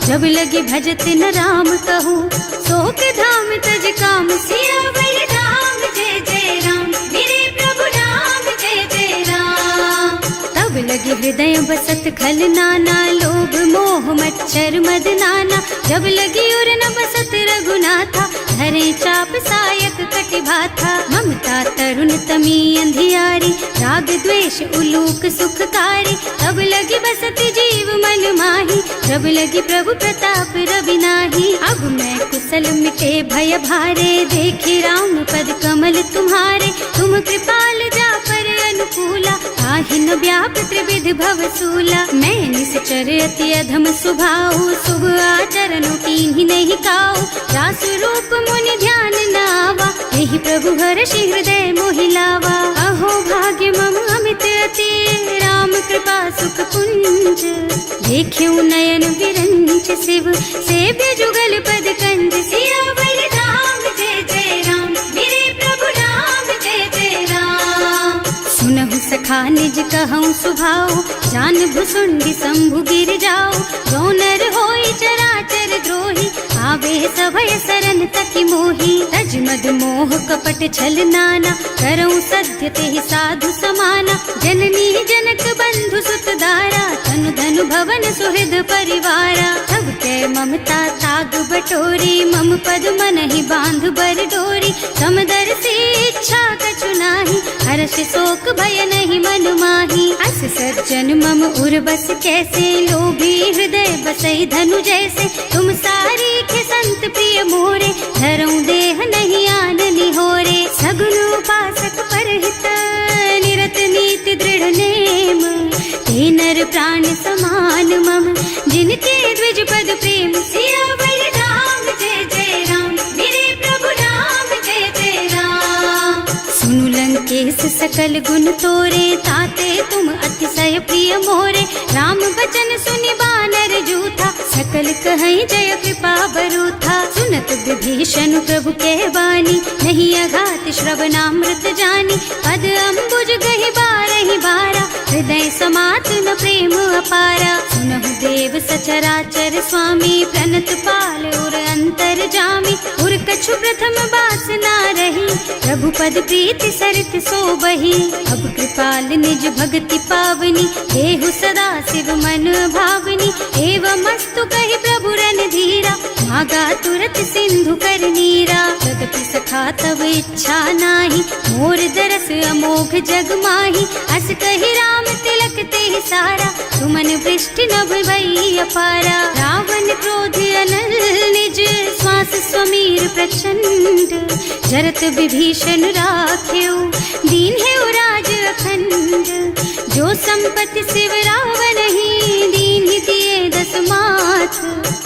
जब लगी भजत न राम कहूँ, शोक धाम तज काम। सियावर राम जय जय राम, मेरे प्रभु राम जय जय राम। तब लगे हृदय बसत खल नाना, लोभ मोह मच्छर मद नाना। जब लगी उर न बसत रघुनाथा, धरे चाप सायक कटि भाथा। ममता तरुण तमी अंधियारी, राग द्वेष उलूक सुखकारी। तब लगी बसत जीव मन माही, जब लगी प्रभु प्रताप रवि नाही। अब मैं कुशल मिटे भय भारे, देखे राम पद कमल तुम्हारे। तुम कृपाल जा पर अनुकूला, आहि न व्याप त्रिविध भव सूला। मैं निश्चर अति अधम स्वभाव, शुभ आचरण कीन्ही नहीं काऊ। रास रूप मुनि ध्यान न आवा, यही प्रभु हर्षि हृदय मोहिलावा। अहो भाग्य मम अमित अति, राम कृपा सुख पुंज। देख्यऊ नयन विरंच शिव, सेव्य जुगल पद कंज। सियावर राम जय जय राम, मेरे प्रभु राम जय जय राम। सुनहु सखा निज कहऊँ सुभाऊ, जान भुसुंडी शंभु गिर जाऊ। जो नर होई चराचर द्रोही, आवे सभय सरन तकी मोही। तज मद मोह कपट छल नाना, करऊँ सत्य तेहि साधु समाना। जननी जनक बंधु सुत दारा, तनु धनु भवन सुहृद परिवारा। तब कै ममता ताग बटोरी, मम पद मनहि बांध बर डोरी। समदर्शी इच्छा कछु नाही, हर्ष शोक भय नहीं मन माही। अस सज्जन मम उर बस कैसे, लोभी हृदय बसई धनु जैसे। तुम सारी के संत प्रिय मोरे, धरऊँ देह नहीं आन निहोरे। सगुन उपासक परहित, निरत नीति दृढ़ नेम। ते नर प्राण समान मम, जिनके द्विज पद प्रेम। सियावर राम जय जय राम, मेरे प्रभु राम जय जय राम। सुनु लंकेश सकल गुण तोरे, ताते तुम अतिशय प्रिय मोरे। राम बचन सुनि बानर जूथा, सकल कहई जय कृपा बरूथा। सुनत विभीषण प्रभु कह बानी, नहीं अघात श्रवणामृत जानी। पद अम्बुज गहि बारहि बारा, हृदय समात न प्रेम अपारा। सुनहु देव सचराचर स्वामी, प्रणत पाल उर अंतर जामी। उर कछु प्रथम बास ना रही, प्रभु पद प्रीति सरित सोबही। अब कृपाल निज भक्ति पावनी, देहु सदा शिव मन भावनी। एवं मस्तु कहि प्रभु रन धीरा, मागा तुरत सिंधु कर नीरा। तदपि सखा तब इच्छा नाही, मोर दरस अमोघ जग माही। अस कहि राम तिलक तेहि सारा, सुमन वृष्टि नभ भई अपारा। रावण क्रोध अनल निज, श्वास स्वमीर प्रचंड। जरत विभीषण राख्यो, दीन है राज अखंड। जो संपत्ति शिव रावण ही, दीन ही दिए दस माथ।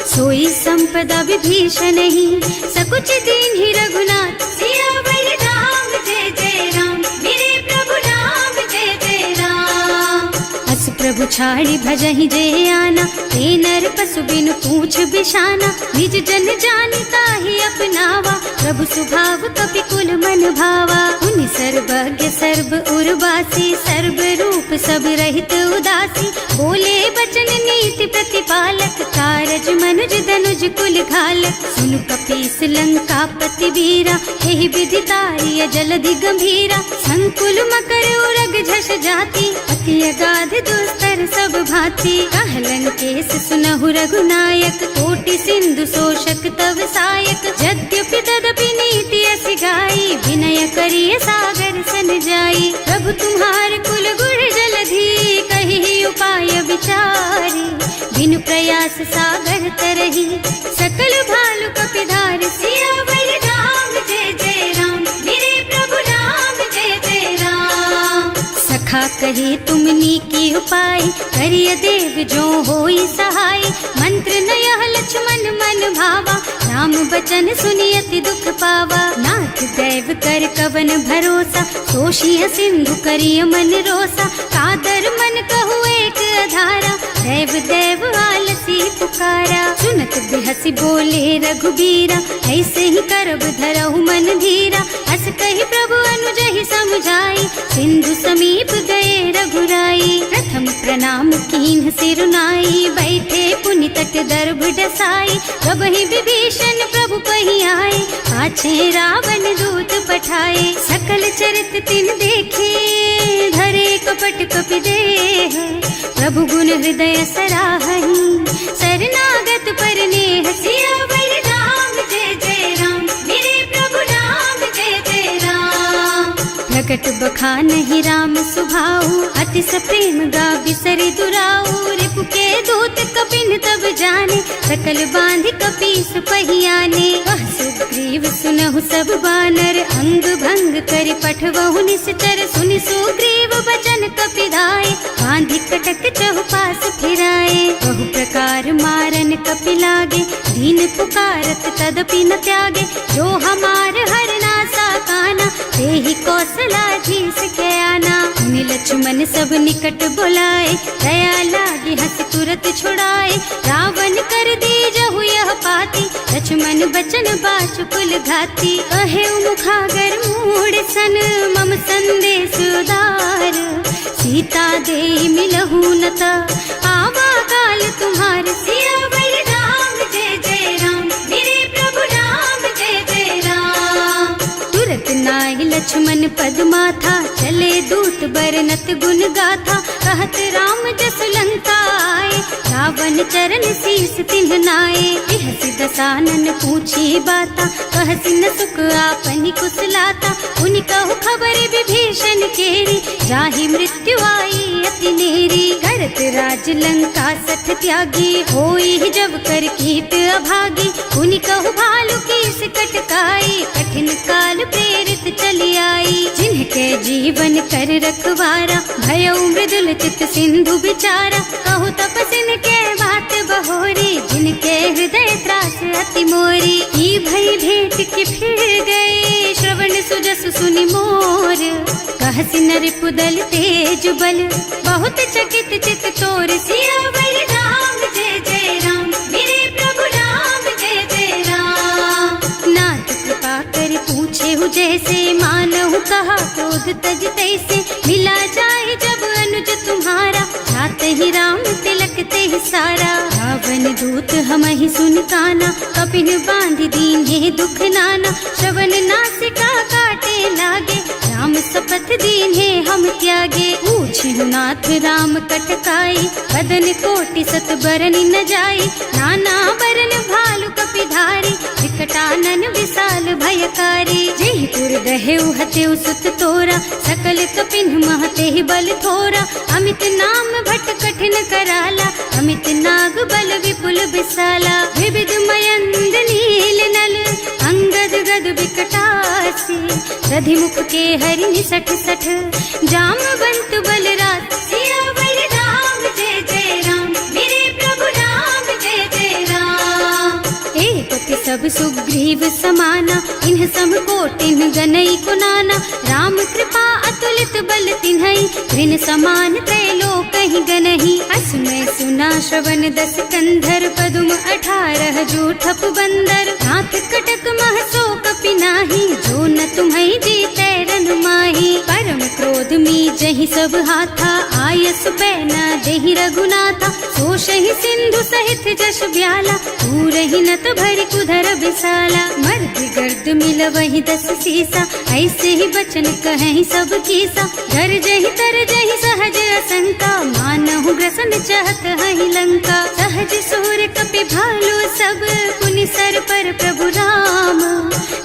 सोई संपदा विभीषण ही, सकुच दीन ही रघुनाथ। सियावर राम जय जय राम, मेरे प्रभु राम जय जय राम। अस प्रभु छाड़ी भजहि जय आना, ते नर पशु बिनु पूछ बिशाना। निज जन जानता ही अपनावा, प्रभु स्वभाव कपि कुल मन भावा। उनि सर्वज्ञ सर्व उर्वासी, सर्व रूप सब रहित उदासी। बोले बचन नीति प्रतिपालक, कारज मनुज धनुज कुल घालक। सुनु कपीस लंकापति वीरा, एहि विधि तारिय जलधि गंभीरा। संकुल मकर उरग झष जाति, अति अगाध दुस्तर सब भांति। कह लंकेश सुनहु रघुनायक, कोटि सिंधु शोषक तव सायक। यद्यपि तदपि नीति अस गाई, विनय करिय सागर सन जाई। प्रभु तुम्हार कुल गुण जलधि, कहि उपाय विचारी। बिनु प्रयास सागर तरही, सकल भालु कपिधार सियावर राम जय जय राम, मेरे प्रभु राम जय जय राम। सखा कहे तुमनी की उपाय, करिय देव जो होई सहाय, मंत्र नयह लक्ष्मण मन भावा, राम बचन सुनि अति दुख पावा। नाथ दैव कर कवन भरोसा, सोषिय सिंधु करिय मन रोसा, कादर मन कहु एक अधारा, दैव देव आलसी पुकारा। सुनत बिहसी बोले रघुबीरा, ऐसे ही करब धरहु मन धीरा, हस कहि प्रभु अनुजहि समझाई, सिंधु समीप गए रघुराई। प्रथम प्रणाम कीन्ह सिरुनाई, बैठे पुनि तट दर्भ डसाई, कबहि विभीषण प्रभु पहि आए, पाछे रावण दूत पठाए। सकल चरित तिन देखे, धरे कपट कपि देह, प्रभु गुण हृदय सराहहि, शरणागत पर नेह। सियावर राम जय जय राम, मेरे प्रभु राम जय जय राम। प्रकट बखानहि राम सुभाऊ, अति सप्रेम गा बिसरि दुराऊ, रिपु के दूत कपिन तब जाने, सकल बांधि कपीस पहियाने। वह सुग्रीव सुनहु सब बानर, अंग भंग कर पठवहु निश्चर, सुनि सुग्रीव बचन कपिधाय, बांधि कटक चहुपास फिराए। बहु प्रकार मारन कपि लागे, दीन पुकारत तदपि न त्यागे, जो हमार हरनासा काना, तेहि कौशलाधीश के आना। मुनि लक्ष्मण सब निकट बुलाए, दया लागी हंस तुरत छुड़ाए, रावण कर दीजहु यह पाती, लक्ष्मण बचन बाचुकुल घाती। कहे मुखागर मूढ़ सन, मम संदेश उदार, सीता दे मिलहु नता, आवा काल तुम्हार। सियावर राम जय जय राम, मेरे प्रभु राम जय जय राम। तुरत नाहि लक्ष्मण पद माथा, चले दूत बरनत गुण गाथा, कहत राम जस लंका आए, रावण चरण शीस तिन्ह नाए। बिहसि दसानन पूछी बाता, कहसि न सुख आपनि कुशलाता, पुनि कहु खबर विभीषण केरी, जाहि मृत्यु आई अति नेरी। करत राज लंका सठ त्यागी, होई जब कर कीट अभागी, पुनि कहु भालु कीस कटकाई, कठिन काल प्रेरित चली आई। जिनके जीवन कर रखवारा, भयउ मृदुल चित सिंधु बिचारा, कहु तपसिन के बात बहोरी, जिनके हृदय त्रास अति मोरी। की भई भेंट कि फिर गए, श्रवण सुजस सुनि मोर, कहसि नर पुदल तेज बल, बहुत चकित चित तोर। सियावर राम जय जय राम, मेरे प्रभु राम जय जय राम। नाथ कृपा कर पूछे हु जैसे, मानहु कहा क्रोध तज तैसे, मिला जाए जब अनुज तुम्हारा, जाते ही राम तिलक ते सारा। रावण दूत हमहि सुन काना, कपिन बांधि दीन्हे दुख नाना, श्रवण नासिका काटे लागे, राम शपथ दीन्हे हम त्यागे। पूछिहु नाथ राम कटकाई, बदन कोटि सत बरन न जाई, नाना बरन भालु कपिधारी, विकटानन विशाल भयकारी। जेहि पुर दहेउ हतेउ सुत तोरा, सकल कपिन महते बल थोरा, अमित नाम भट कठिन कराला, अमित नाग बल विपुल विशाला। विविध मयंद नील नल, अंगद गद विकटासी, दधिमुख के हरि निसठ सठ, जामवंत बलराज। सियावर राम जय जय राम, मेरे प्रभु राम जय जय राम। एक कि सब सुग्रीव समाना, इन्ह सम कोटिन गनई कुनाना, राम कृपा अतुलित बल तिन्हई, ऋण समान त्रैलोकहि गनहि। असमय सुना श्रवण दस कंधर, पदुम 18 जूठप बंदर, नाथ कटक महसो कपि नाही, जो न तुम्हई जीतै रन माही। परम क्रोध मी जहि सब हाथा, आयस पैना देहि रघुनाथा, सोषहि सिंधु सहित जश ब्याला, पूरहि नत भरि कुधर विशाला। मर्द गर्द मिलवहि 10 सीसा, ऐसे ही बचन कहें सब कीसा, घर जहि तर जहि सहज असंका, मानहु ग्रसन चाहत हहि लंका। सहज सूर कपि भालु सब, पुनि सर पर प्रभु राम,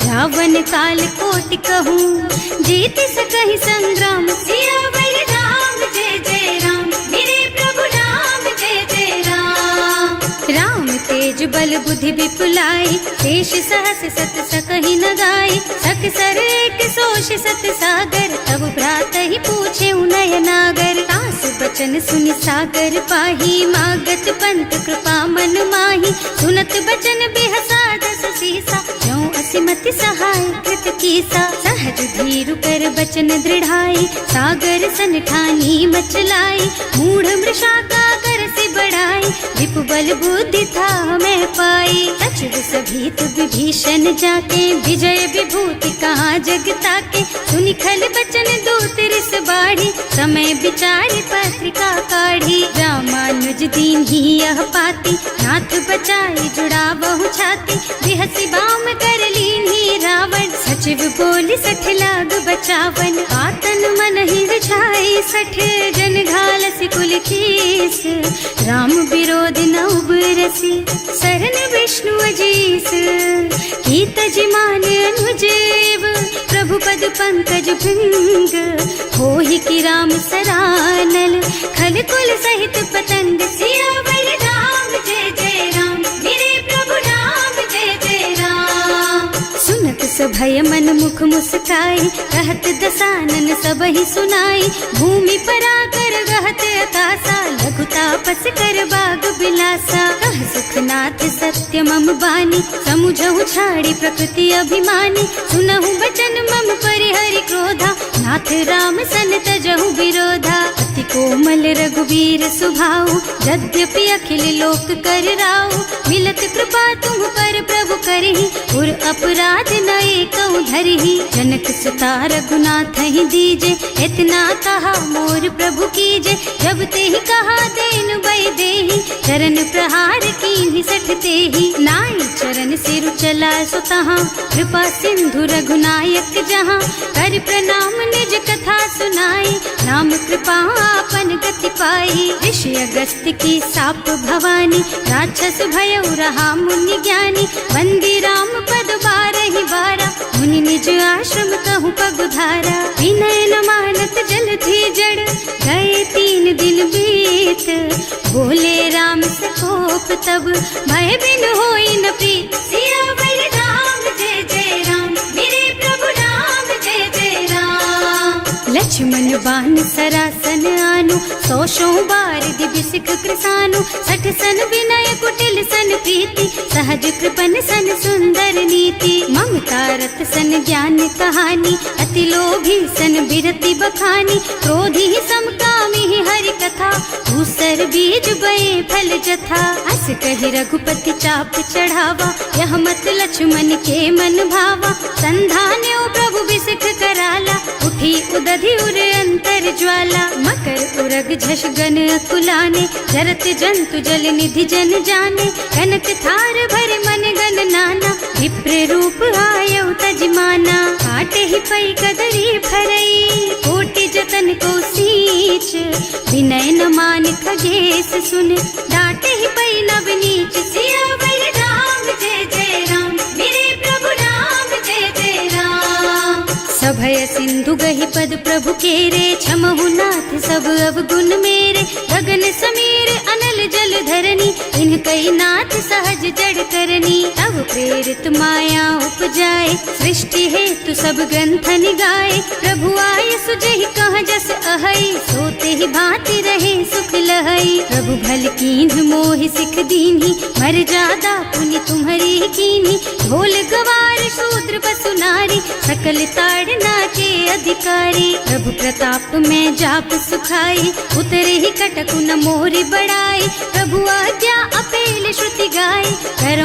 रावण काल कोटि कहूँ, जीत सकहि संग्राम। सियावर राम जय जय राम, मेरे प्रभु राम जय जय राम। तेज बल बुद्धि विपुलाई, शेष सहस सत सकहि न गाय, सक सर एक सोष सत सागर, तब भ्रात ही पूछे नयनागर, तास बचन सुनि सागर पाही, मागत पंत कृपा मन माही, सुनत बचन बिहसा दस सीसा, ज्यों असिमति सहाय कृत कीसा, सहज धीरु कर बचन दृढ़ाई, सागर सन ठानी मचलाई, मूढ़ मृषा का कर से बढ़ाई, विपु बल बुद्धि था मैं पाई, सचिव सभीत विभीषण जाके, विजय विभूति कहाँ जगता के, सुनि खल बचन दूत रिस बाढ़ी, समय विचार पत्रिका काढ़ी, रामानुज दीन ही यह पाती, नाथ बचाई जुड़ा बहु छाती, बिहसी बाम कर लीन ही रावण, सचिव बोली सठ लाग बचावन, आतन मन ही रिझाई सठ, जन घालसी कुल कीस, राम विरोध न उबरसी, सरन विष्णु अजीस, की तजमान अनुजेव, प्रभु पद पंकज भृंग, होहि की राम सरानल, खल कुल सहित पतंग, सियावर राम जय जय राम, मेरे प्रभु राम जय जय राम, सुनत सभय मन मुख मुस्काई, कहत दसानन सबहि सुनाई, भूमि पराकर गहत अकासा, लघु तापस कर बाग बिलासा, कह सुखनाथ सत्य मम बानी, समुझहु छाड़ी प्रकृति अभिमानी, सुनहु बचन मम परिहरि क्रोधा, नाथ राम सन तजहु विरोधा, अति कोमल रघुवीर सुभाऊ, यद्यपि अखिल लोक कर राऊ, मिलत कृपा तुम पर प्रभु करहि, उर अपराध न एकौ धरहि, जनक सुता रघुनाथ ही दीजे, इतना कहा मोर प्रभु कीजे, जब ते ही कहा देन बई देहि, चरण प्रहार कीन्हि सठ तेहि, नाई चरण सिरु चला सुतहाँ, कृपा सिंधु रघुनायक जहाँ, कर प्रणाम निज कथा सुनाई, नाम कृपा आपन गति पाई, ऋषि अगस्त की साप भवानी, राक्षस भयउ रहा मुनि ज्ञानी, बंदी राम पद बारहि बारा, मुनि निज आश्रम कहूँ पगुधारा, विनय न मानत जलधि जड़, गए 3 दिन बीत, बोले राम सकोप तब, भय बिन होई न प्रीत, सियावर राम जय जय राम, मेरे प्रभु राम जय जय राम, लक्ष्मण बान सरासन आनु, 100 बार दिव्य सिख कृसानु, 60 सन विनय कुटिल सन प्रीति, सहज कृपन सन सुंदर नीति, ममता रत सन ज्ञान कहानी, अति लोभी सन बिरति बखानी, क्रोधी समकामी हरि कथा, दूसर बीज बये फल जथा, अस कहि रघुपति चाप चढ़ावा, यह मत लक्ष्मण के मन भावा, संधान्यो प्रभु बिसिख कराला, उठी उदधि उर अंतर ज्वाला, मकर उरग झष गन अकुलाने, जरत जंतु जल निधि जन जाने, कनक थार भर मन गन नाना, विप्र रूप आयउ तजमाना, काटे ही पई कदरी भरई, कोटि जतन को सींच, विनय न मान खगेश सुन, डांटे ही पई नव नीच, सियावर राम जय जय राम, मेरे प्रभु राम जय जय राम, सभय सिंधु गहि पद प्रभु केरे, क्षमहु नाथ सब अवगुण मेरे, गगन समीर अनल जल धरनी, इन्ह कई नाथ सहज जड़ करनी, तब प्रेरित माया उपजाए, सृष्टि हेतु सब ग्रंथन गाए, प्रभु आय सुजहि कह जस अहै, सोते ही भांति रहे सुख लहै, प्रभु भल कीन्ह मोहि सिख दीन्ही, मर्यादा पुनि तुम्हरी कीन्ही, ढोल गवार शूद्र पशु नारी, सकल ताड़ना के अधिकारी, प्रभु प्रताप में जाप सुखाई, उतरे ही कटकु न मोरि बड़ाई, प्रभु आज्ञा अपेल श्रुति गाय, करो